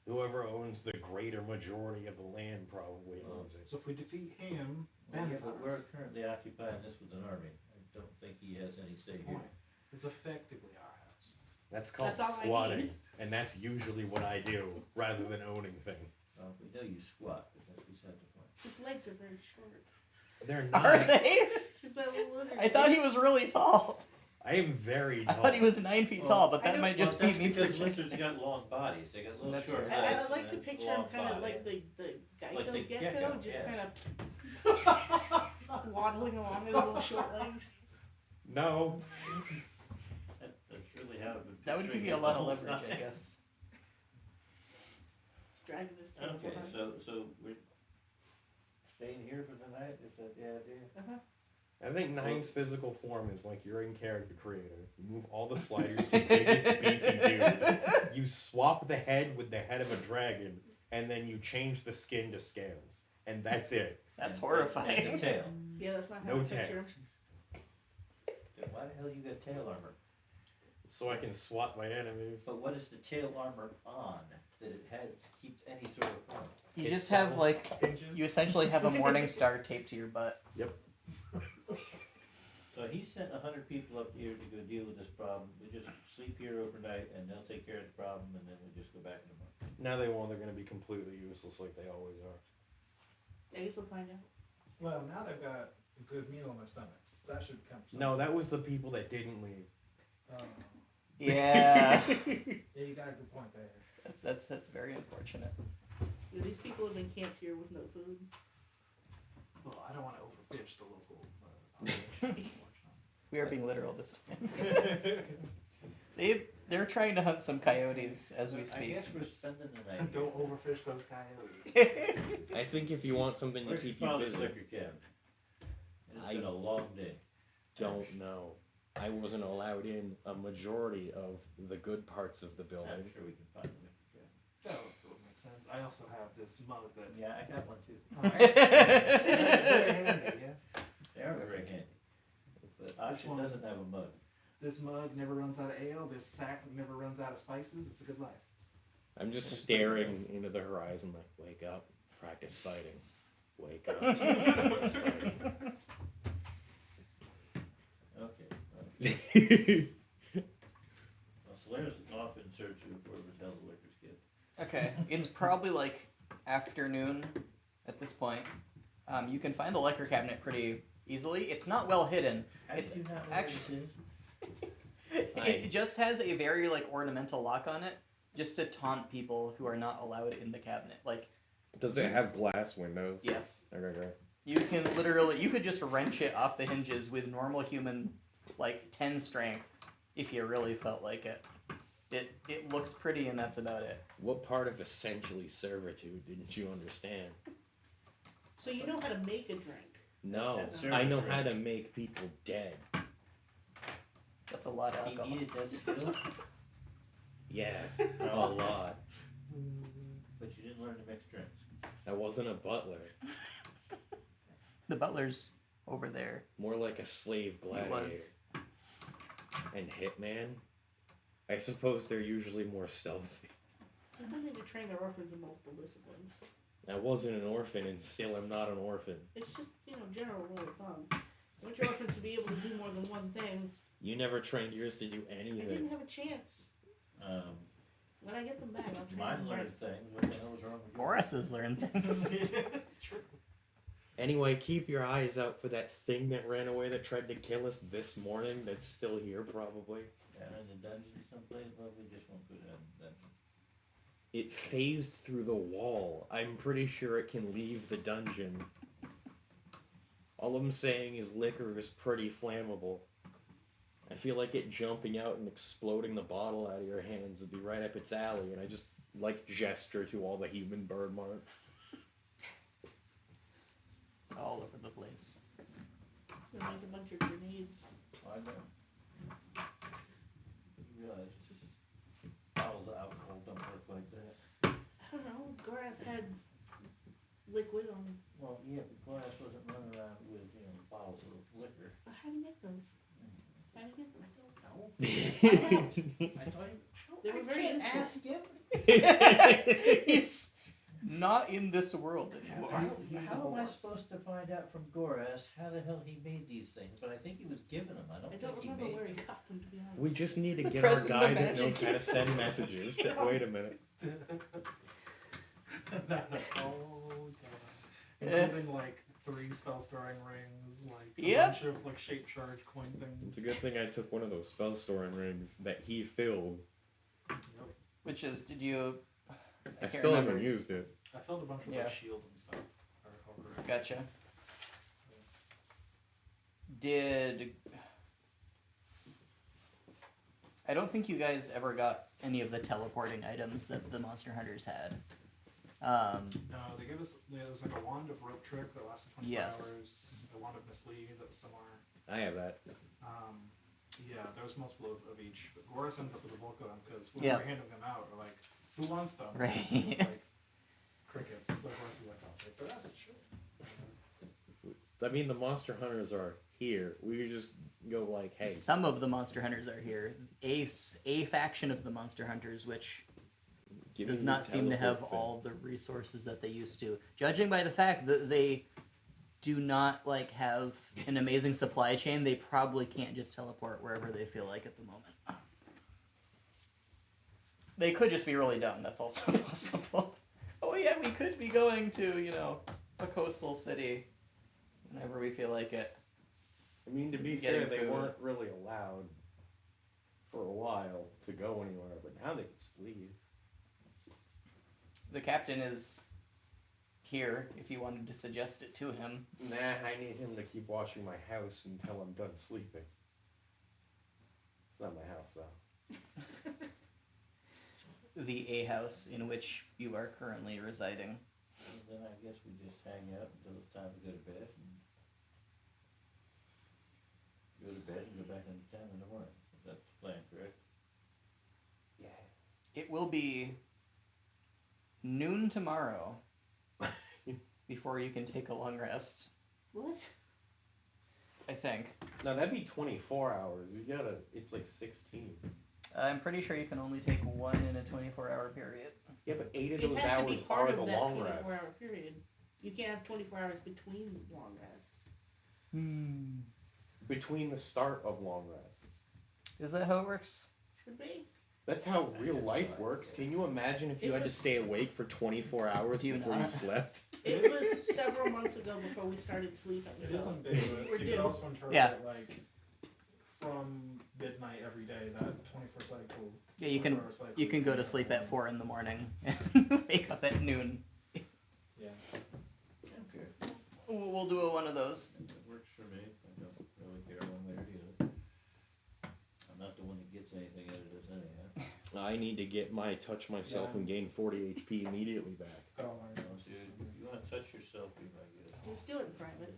Whoever owns the greater majority of the land probably owns it. So if we defeat him, Well, then yeah, it's but ours. we're currently occupying this with an army. I don't think he has any say here. Point. It's effectively our house. That's called That's all I squatting. need. And that's usually what I do, rather than owning things. Well, we know you squat, but that's beside the point. His legs are very short. They're not. Are they? She's that little lizard. I thought he was really tall. I am very I tall. thought he was 9 feet tall, but that I might Well, just be that's me because projecting. lizards got long bodies. They got little That's short fair. legs. I like to and picture long him kind of body. like the Geico Like the gecko, gecko, just yes. kind of waddling along with his little short legs. No. That's really how I've been That would give picturing you a it lot the of whole leverage, I time. guess. He's dragging his tail Okay, behind. so we're staying here for the night? Is that the idea? Uh-huh. I think Nine's physical form is like you're in character creator. You move all the sliders to biggest beefy dude. You swap the head with the head of a dragon, and then you change the skin to scales. And that's it. That's And horrifying. the tail. Yeah, that's not how No I tail. picture him. Then why the hell you got tail armor? So I can swat my enemies. But what is the tail armor on that it has keeps any sort of form? You It's just have almost like Hinges. you essentially have a morning star taped to your butt. So he sent 100 people up here to go deal with this problem. We just sleep here overnight, and they'll take care of the problem, and then we just go back in the morning. Now they won't. They're going to be completely useless like they always are. I guess we'll find out. Well, now they've got a good meal in their stomachs. That should come. From No, that was the people that didn't leave. Yeah, Yeah, you got a good point there. that's very unfortunate. Yeah, these people have been camped here with no food. Well, I don't want to overfish the local population. We are being literal this time. They're trying to hunt some coyotes as we I speak. guess we're It's- spending the night here. Don't overfish those coyotes. I think if you want something to Where's keep your you father's busy, liquor cabinet? It's I- been a long day. don't know. I wasn't allowed in a majority of the good parts of the I'm building. sure we can find the liquor cabinet. That would make sense. I also have this mug that. Yeah, I got one too. Oh, excellent. Very handy, yeah. They are very handy. But Asha one- doesn't have a mug. This mug never runs out of ale. This sack never runs out of spices. It's a good life. I'm just staring into the horizon like, wake up, practice fighting. Wake up, practice fighting. Okay. Well, Solaire's off in search of whoever's hell the liquor's kid. Okay, it's probably like afternoon at this point. You can find the liquor cabinet pretty easily. It's not well hidden. How It's did you not know actually- what this is? It just has a very like ornamental lock on it, just to taunt people who are not allowed in the cabinet. Like, Does it have glass windows? yes, Okay. you could just wrench it off the hinges with normal human, like 10 strength, if you really felt like it. It looks pretty, and that's about it. What part of essentially servitude didn't you understand? So you know how to make a drink. No, That's I know servitude. how to make people dead. That's a lot of He alcohol. needed that skill, Yeah, a lot. but you didn't learn to mix drinks. I wasn't a butler. The butler's over there. More like a slave He gladiator. was. And hitman? I suppose they're usually more stealthy. People need to train their orphans in multiple disciplines. I wasn't an orphan and still am not an orphan. It's just, general rule of thumb. I want your orphans to be able to do more than one thing. You never trained yours to do I anything. didn't have a chance. When I get them back, I'll train Mine them right. learned things. What the hell was wrong with you? Morris's learned things. True. Anyway, keep your eyes out for that thing that ran away that tried to kill us this morning that's still here probably. Down in the dungeon someplace? Well, we just won't go down in the dungeon. It phased through the wall. I'm pretty sure it can leave the dungeon. All I'm saying is liquor is pretty flammable. I feel like it jumping out and exploding the bottle out of your hands would be right up its alley, and I just gesture to all the human bird marks. All over the place. We'll make a bunch of grenades. I know. You realize just bottles of alcohol don't work like that. I don't know. Goraz had liquid on. Well, yeah, but Glass wasn't running around with, bottles of liquor. How do you make those? How do you get them? I thought They were very useful. ask him. He's not in this world anymore. How am I supposed to find out from Goras how the hell he made these things? But I think he was giving them. I don't I think don't he remember made where he them. got them, to be honest. We just need to The get our president guy of that knows magic. how to send messages. Wait a minute. Oh, God. Including, like, 3 spell storing rings, like a Yep. bunch of like shape charge coin things. It's a good thing I took one of those spell storing rings that he filled. Yep. Which is, did you? I can't still remember. haven't used it. I filled a bunch with Yeah. like shield and stuff. Or over it. Gotcha. Did I don't think you guys ever got any of the teleporting items that the Monster Hunters had. No, they gave us. There was like a wand of rope trick that lasted 24 Yes. hours. A wand of mislead that was similar. I have that. Yeah, there was multiple of each. But Goris ended up with the bulk of them because when Yep. we were handing them out, we're like, "Who wants them?" Right. It's like crickets. So Goris was like, "I'll take the rest." Sure. I mean, the Monster Hunters are here. We could just go like, hey, Some of the Monster Hunters are here. A faction of the Monster Hunters, which give does me not the seem to have teleport thing. all the resources that they used to. Judging by the fact that they do not like have an amazing supply chain, they probably can't just teleport wherever they feel like at the moment. They could just be really dumb. That's also possible. Oh yeah, we could be going to, a coastal city whenever we feel like it. I mean, to be Getting fair, they food. weren't really allowed for a while to go anywhere, but now they can just leave. The captain is here if you wanted to suggest it to him. Nah, I need him to keep washing my house until I'm done sleeping. It's not my house, though. The A house in which you are currently residing. And then I guess we just hang out until it's time to go to bed. And go to bed and go back into town in the morning. That's the plan, correct? Yeah. It will be noon tomorrow before you can take a long rest, What? I think. No, that'd be 24 hours. It's like 16. I'm pretty sure you can only take one in a 24-hour period. Yeah, but 8 of It those has to be hours part are of the that long 24-hour rest. period. You can't have 24 hours between long rests. Between the start of long rests. Is that how it works? Should be. That's how real have life no works. idea. Can you imagine if you It had to was- stay awake for 24 hours Do you before you not? slept? It was several months ago before we started sleeping. It so is ambiguous. we're You due. could also interpret Yeah. like from midnight every day, that 24 cycle. Yeah, you can 24-hour cycle, you can go to have sleep one. at 4 in the morning and wake up at noon. Yeah. Okay. We'll do one of those. That works for me. I don't really care one way or the other. I'm not the one that gets anything out of this anyhow. I need to get my touch myself Yeah. and gain 40 HP immediately back. Got all my So if you want to touch yourself, be my guest. Let's do it in private.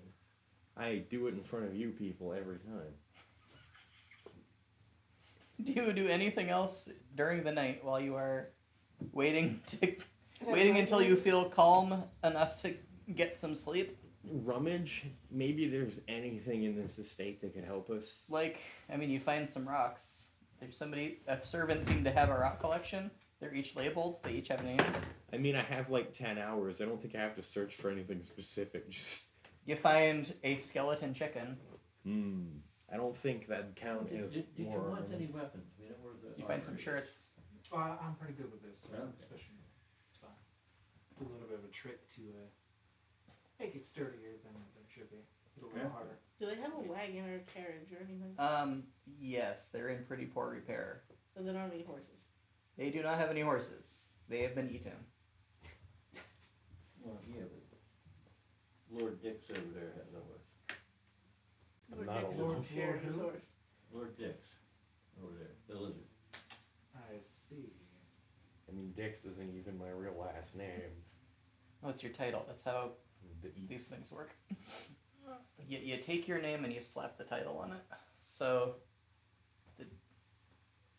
I do it in front of you people every time. Do you do anything else during the night while you are waiting until you feel calm enough to get some sleep? Rummage? Maybe there's anything in this estate that could help us. Like, I mean, you find some rocks. There's a servant seemed to have a rock collection. They're each labeled. They each have names. I mean, I have like 10 hours. I don't think I have to search for anything specific. Just, You find a skeleton chicken. I don't think that'd count as Did you more want any ornaments. weapons? We know where the You find some armory is. shirts. I'm pretty good with this, Okay. especially. It's fine. Do a little bit of a trick to make it sturdier than it should be. A little Yeah. harder. Do they have a Yes. wagon or a carriage or anything? Yes, they're in pretty poor repair. So they don't have any horses. They do not have any horses. They have been eaten. Well, yeah, but Lord Dix over there has a horse. Lord not Dix a is lord. sharing his Lord who? horse. Lord Dix over there, the lizard. I see. I mean, Dix isn't even my real last name. Oh, it's your title. That's how The E- these things work. You take your name and you slap the title on it. So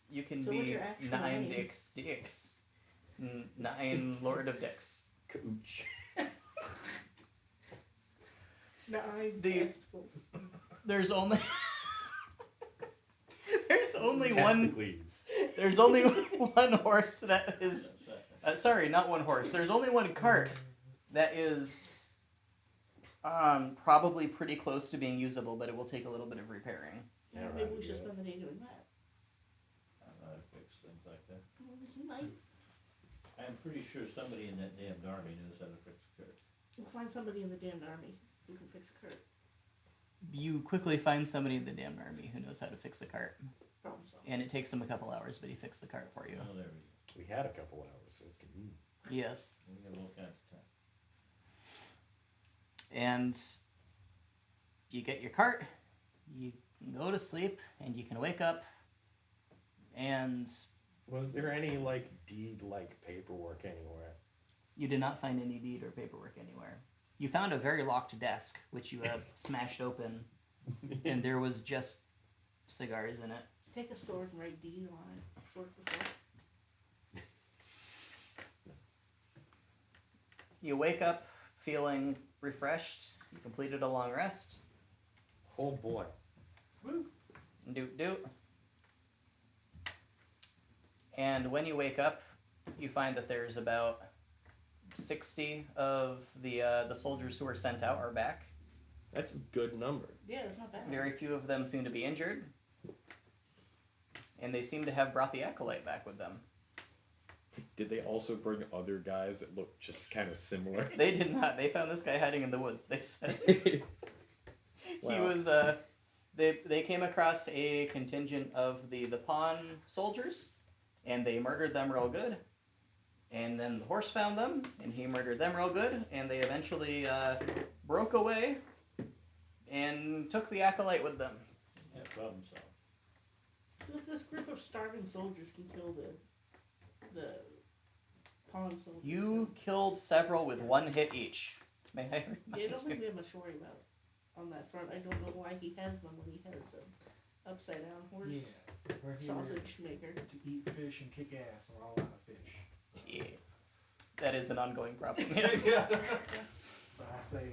you can So what's be your actual 9 name? Dix Dix. 9 Lord of Dix. Cooch. Nine The- testicles. There's only There's only one Testicles. there's only one horse that is sorry, not one horse. There's only one cart that is probably pretty close to being usable, but it will take a little bit of repairing. Yeah, Yeah, maybe right, we should yeah. spend the day doing that. I don't know how to fix things like that. You might. I'm pretty sure somebody in that damned army knows how to fix a car. We'll find somebody in the damned army. who can fix a cart. You quickly find somebody in the damn army who knows how to fix a cart. Problem solved. And it takes him a couple hours, but he fixed the cart for you. Oh, there we go. We had a couple hours, so it's convenient. Yes. We have all kinds of time. And you get your cart, you can go to sleep, and you can wake up, and Was there any like deed-like paperwork anywhere? you did not find any deed or paperwork anywhere. You found a very locked desk, which you smashed open, and there was just cigars in it. Take a sword and write deed on it. Sword before. You wake up feeling refreshed. You completed a long rest. Oh boy. Doot doot. And when you wake up, you find that there's about 60 of the soldiers who were sent out are back. That's a good number. Yeah, that's not bad. Very few of them seem to be injured. And they seem to have brought the acolyte back with them. Did they also bring other guys that looked just kind of similar? They did not. They found this guy hiding in the woods, they said. He Wow. was, they came across a contingent of the pawn soldiers, and they murdered them real good. And then the horse found them, and he murdered them real good, and they eventually broke away and took the acolyte with them. Yeah, problem solved. Look, this group of starving soldiers can kill the pawn soldiers. You killed several with one hit each. May I remind Yeah, don't you? make me much worry about on that front. I don't know why he has them when he has an upside down horse Yeah, we're here sausage maker. to eat fish and kick ass, and we're all out of fish. Yeah. That is an ongoing problem, yes. Yeah. So I say,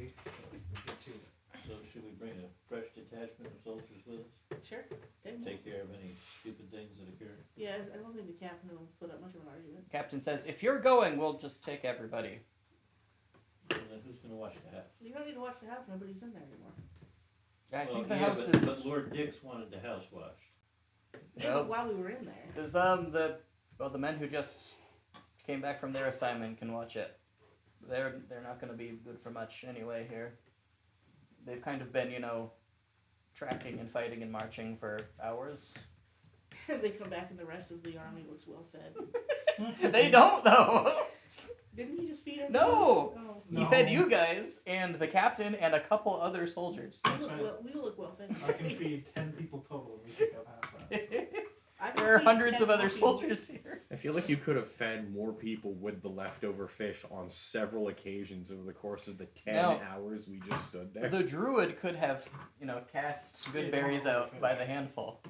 we get to it. So should we bring a fresh detachment of soldiers with us? Sure. Take them. Take care of any stupid things that occur? Yeah, I don't think the captain will put up much of an argument. Captain says, if you're going, we'll just take everybody. And then who's gonna watch the house? You don't need to watch the house. Nobody's in there anymore. I Well, think the yeah, house but, is... But Lord Dix wanted the house washed. Yeah, Well, but while we were in there. is the men who just came back from their assignment can watch it. They're not going to be good for much anyway here. They've kind of been, tracking and fighting and marching for hours. They come back and the rest of the army looks well fed. They don't though. Didn't he just feed everyone? No! Oh. He fed you guys and the captain and a couple other soldiers. We look well fed. I can feed 10 people total, and we pick up half that. So. I can There are feed hundreds 10 of other more people. soldiers here. I feel like you could have fed more people with the leftover fish on several occasions over the course of the 10 No. hours we just stood there. The druid could have, cast good berries out by the handful.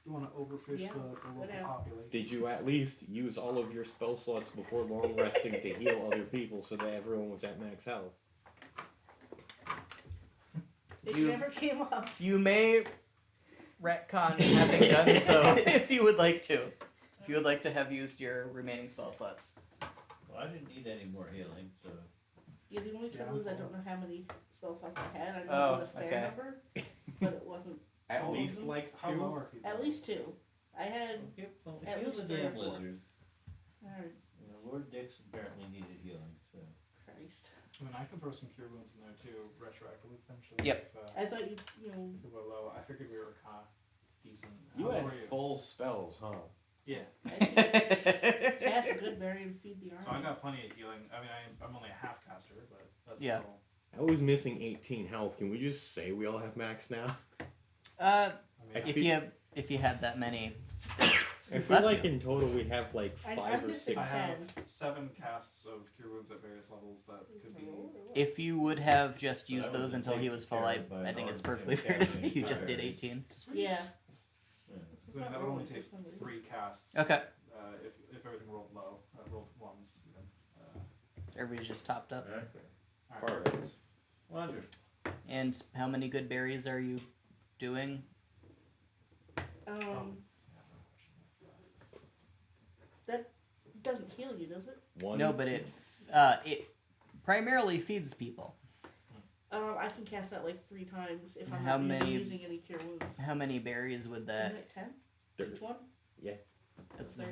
You want to overfish Yeah, the local whatever. population. Did you at least use all of your spell slots before long resting to heal other people so that everyone was at max health? It You- never came up. You may retcon having done so if you would like to. If you would like to have used your remaining spell slots. Well, I didn't need any more healing, so Yeah, the only Yeah, trouble is I I'm don't know how many spell slots I had. I know Oh, it was a fair okay. number, but it wasn't. At All of least them? like How low 2. are people? At least 2. I had. okay, well, At heal least the 3 or damn 4. lizard. Alright, Lord Dix apparently needed healing, so Christ. I mean, I can throw some cure wounds in there too, retroactively potentially. Yep. If, I thought you know. we were low. I figured we were kind of decent. You How had low are you? full spells, huh? Yeah. Cast a good berry and feed the army. So I got plenty of healing. I mean, I'm only a half caster, but that's Yeah. still. I was missing 18 health. Can we just say we all have max now? I mean, If you had that many, I feel Bless like you. in total we have like I'm 5 or missing 6. I have 10. 7 casts of cure wounds at various levels that could be. if you would have just So used that those would've until he taken was full, care I of by think it's Lord perfectly Dix fair to say having you just did berries. 18. Yeah. Yeah. I mean, that would only take 3 casts. Okay. If everything rolled low, rolled ones. Even. Everybody's just topped up. Okay. Alright. Perfect. Wonderful. And how many good berries are you doing? That doesn't heal you, does it? One. No, but it primarily feeds people. I can cast that like 3 times if I'm How not many- using any cure wounds. How many berries would Isn't that? it 10? There- Each one? That's, Thirty.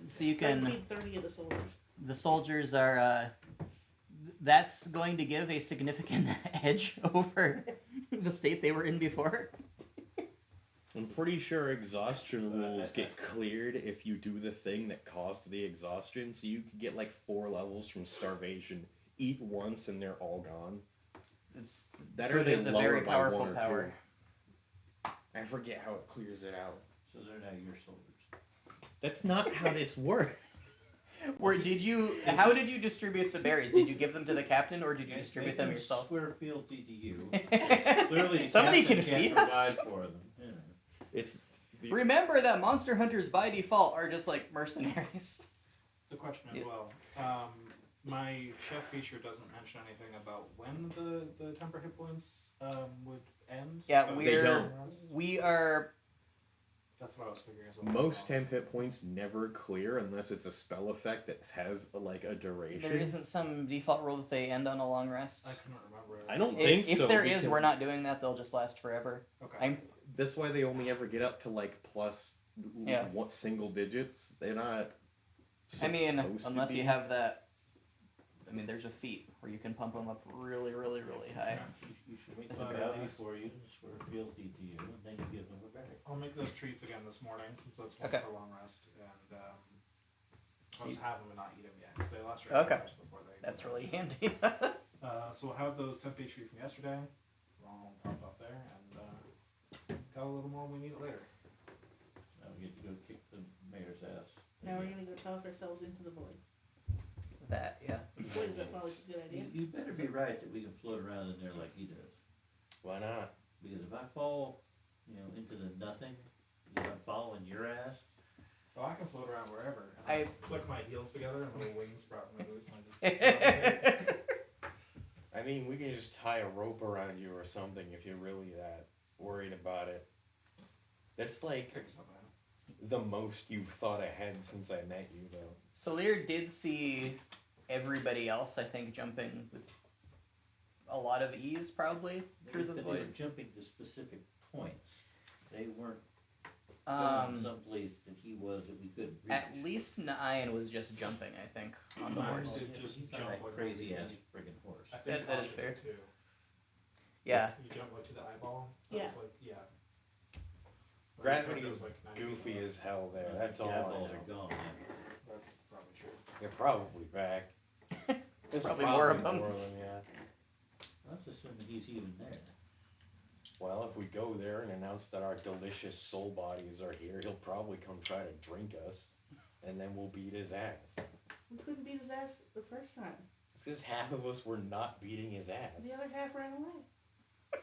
so you So I can. feed 30 of the soldiers. The soldiers are that's going to give a significant edge over the state they were in before. I'm pretty sure exhaustion rules get cleared if you do the thing that caused the exhaustion. So you could get like 4 levels from starvation, eat once, and they're all gone. It's That food or they is a lower very by powerful 1 or 2. power. I forget how it clears it out. So they're now your soldiers. That's not how this works. How did you distribute the berries? Did you give them to the captain, or did you distribute them yourself? Swear fealty to you. Clearly, the Somebody captain can can't feed provide us. for them. You know. It's Remember that monster hunters by default are just like mercenaries. The question as Yeah. well. My chef feature doesn't mention anything about when the temper hit points would end. Yeah, But They don't. we are. That's what I was figuring as well. most temp hit points never clear unless it's a spell effect that has like a duration. There isn't some default rule that they end on a long rest. I couldn't remember. I don't If, think if so. there is, because we're not doing that. They'll just last forever. Okay. That's why they only ever get up to like plus Yeah. what single digits. They're not. I mean, supposed to unless be. you have that. I mean, there's a feat where you can pump them up really, really, really high. You should make At them the bow very least. before you, swear fealty to you, and then you give them a berry. I'll make those treats again this morning since that's one Okay. for long rest, and I'll See- just have them and not eat them yet because they last Okay. hours before they. That's go really bad. handy. So we'll have those temp HP from yesterday. All topped off there, and got a little more when we need it later. Now we get to go kick the mayor's ass. Now we're gonna go toss ourselves into the void. That, yeah. Void, that's always a good idea. You better be right that we can float around in there like he does. Why not? Because if I fall, into the nothing, if I'm following your ass, Oh, I can float around wherever. And I- click my heels together and little wings sprout from my boots, and I just. I mean, we can just tie a rope around you or something if you're really that worried about it. That's like Figure something out. the most you've thought ahead since I met you, though. Solir did see everybody else, I think, jumping with a lot of ease, probably, through the but they were void. jumping to specific points. They weren't going Um, someplace that he was that we couldn't reach. at least Nyan was just jumping, I think, on the Nyan horse. did just he's not jump that like crazy a ass goofy. friggin' horse. I think That is Kosh fair. did too. Yeah. You jump like to the eyeball. Yeah. Was like, yeah. Or Gravity you jump is like 90 goofy feet as hell there. The That's all I eyeballs know. are gone. up. That's probably true. They're probably back. There's probably more of them. yeah. Let's assume that he's even there. Well, if we go there and announce that our delicious soul bodies are here, he'll probably come try to drink us, and then we'll beat his ass. We couldn't beat his ass the first time. It's because half of us were not beating his ass. The other half ran away.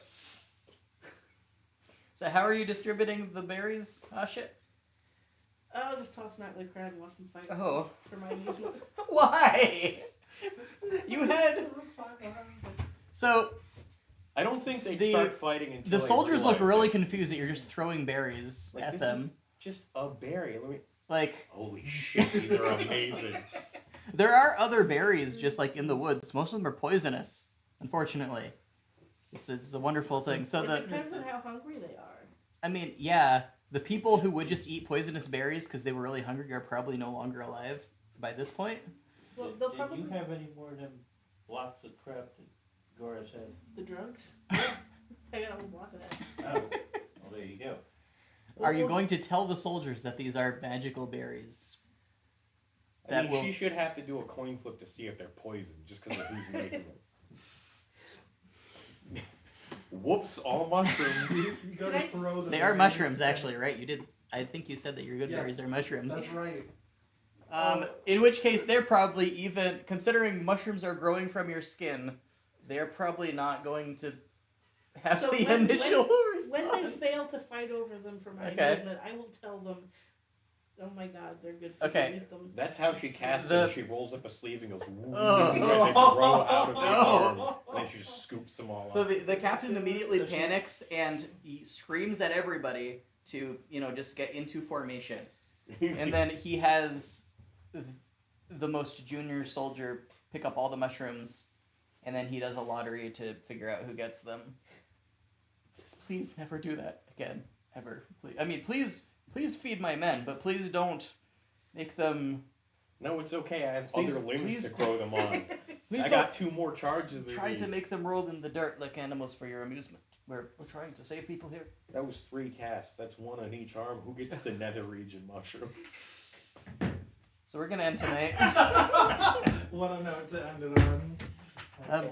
So how are you distributing the berries? Ah, shit. I'll just toss them out in the crowd and watch them fight Oh. for my amusement. Why? You had... So, I don't think they'd The- start fighting until the they soldiers look realized really it. confused that you're just throwing berries Like, at this them. is just a berry. Let me. Like, Holy shit, these are amazing. there are other berries just like in the woods. Most of them are poisonous, unfortunately. It's a wonderful thing. So It the depends on how hungry they are. I mean, yeah, the people who would just eat poisonous berries because they were really hungry are probably no longer alive by this point. Well, Did, they'll did probably you have any more of them blocks of crap that Gora's had? the drugs. I got a whole block of that. Oh, well, there you go. Are you Well, going to tell the soldiers that these are magical berries? I That mean, will- she should have to do a coin flip to see if they're poisoned, just because of who's making them. Whoops! All mushrooms. You gotta Can I- throw the They are berries mushrooms, and- actually, right? You did. I think you said that your good berries Yes, are mushrooms. That's right. In which case, they're probably even considering mushrooms are growing from your skin. They're probably not going to have So the when- initial When response. they fail to fight over them for my Okay. amusement, I will tell them, "Oh my God, they're good for Okay. you. Eat them." That's how she casts The- them. She rolls up a sleeve and goes, "Ooh," Oh. and they grow out of the No. arm. And then she just scoops them all So up. the captain immediately panics and he screams at everybody to just get into formation, and then he has the most junior soldier pick up all the mushrooms, and then he does a lottery to figure out who gets them. Just please never do that again, ever. Please. I mean, please feed my men, but please don't make them. No, it's okay. I have Please- other limbs please to grow them on. Please I got 2 more charges of try to these. make them roll in the dirt like animals for your amusement. We're trying to save people here. That was 3 casts. That's 1 on each arm. Who gets the nether region mushroom? So we're gonna end tonight. What a note to end it on.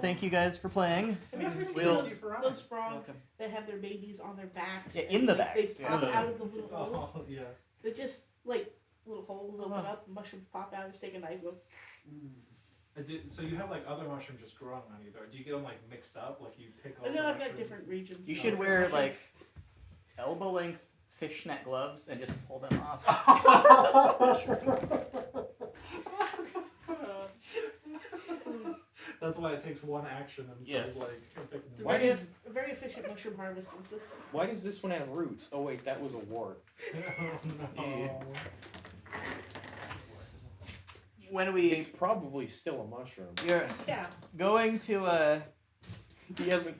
Thank you guys for playing. Have you ever seen We'll- those frogs Welcome. that have their babies on their backs? Yeah, and in the they backs, pop yes. out of the little holes. Oh, yeah. They just like little holes open Uh-huh. up, mushrooms pop out, just take a knife. Go. So you have like other mushrooms just growing on you, though. Do you get them like mixed up? Like you pick all Oh, the no, I've got mushrooms? different regions. You No, should for wear mushrooms. like elbow-length fishnet gloves and just pull them off. That's why it takes one action instead Yes. of like picking It's them Why a very, does- a very efficient mushroom harvesting system. Why does this one have roots? Oh wait, that was a wart. Oh, no. When we It's probably still a mushroom. you're Yeah. going to He hasn't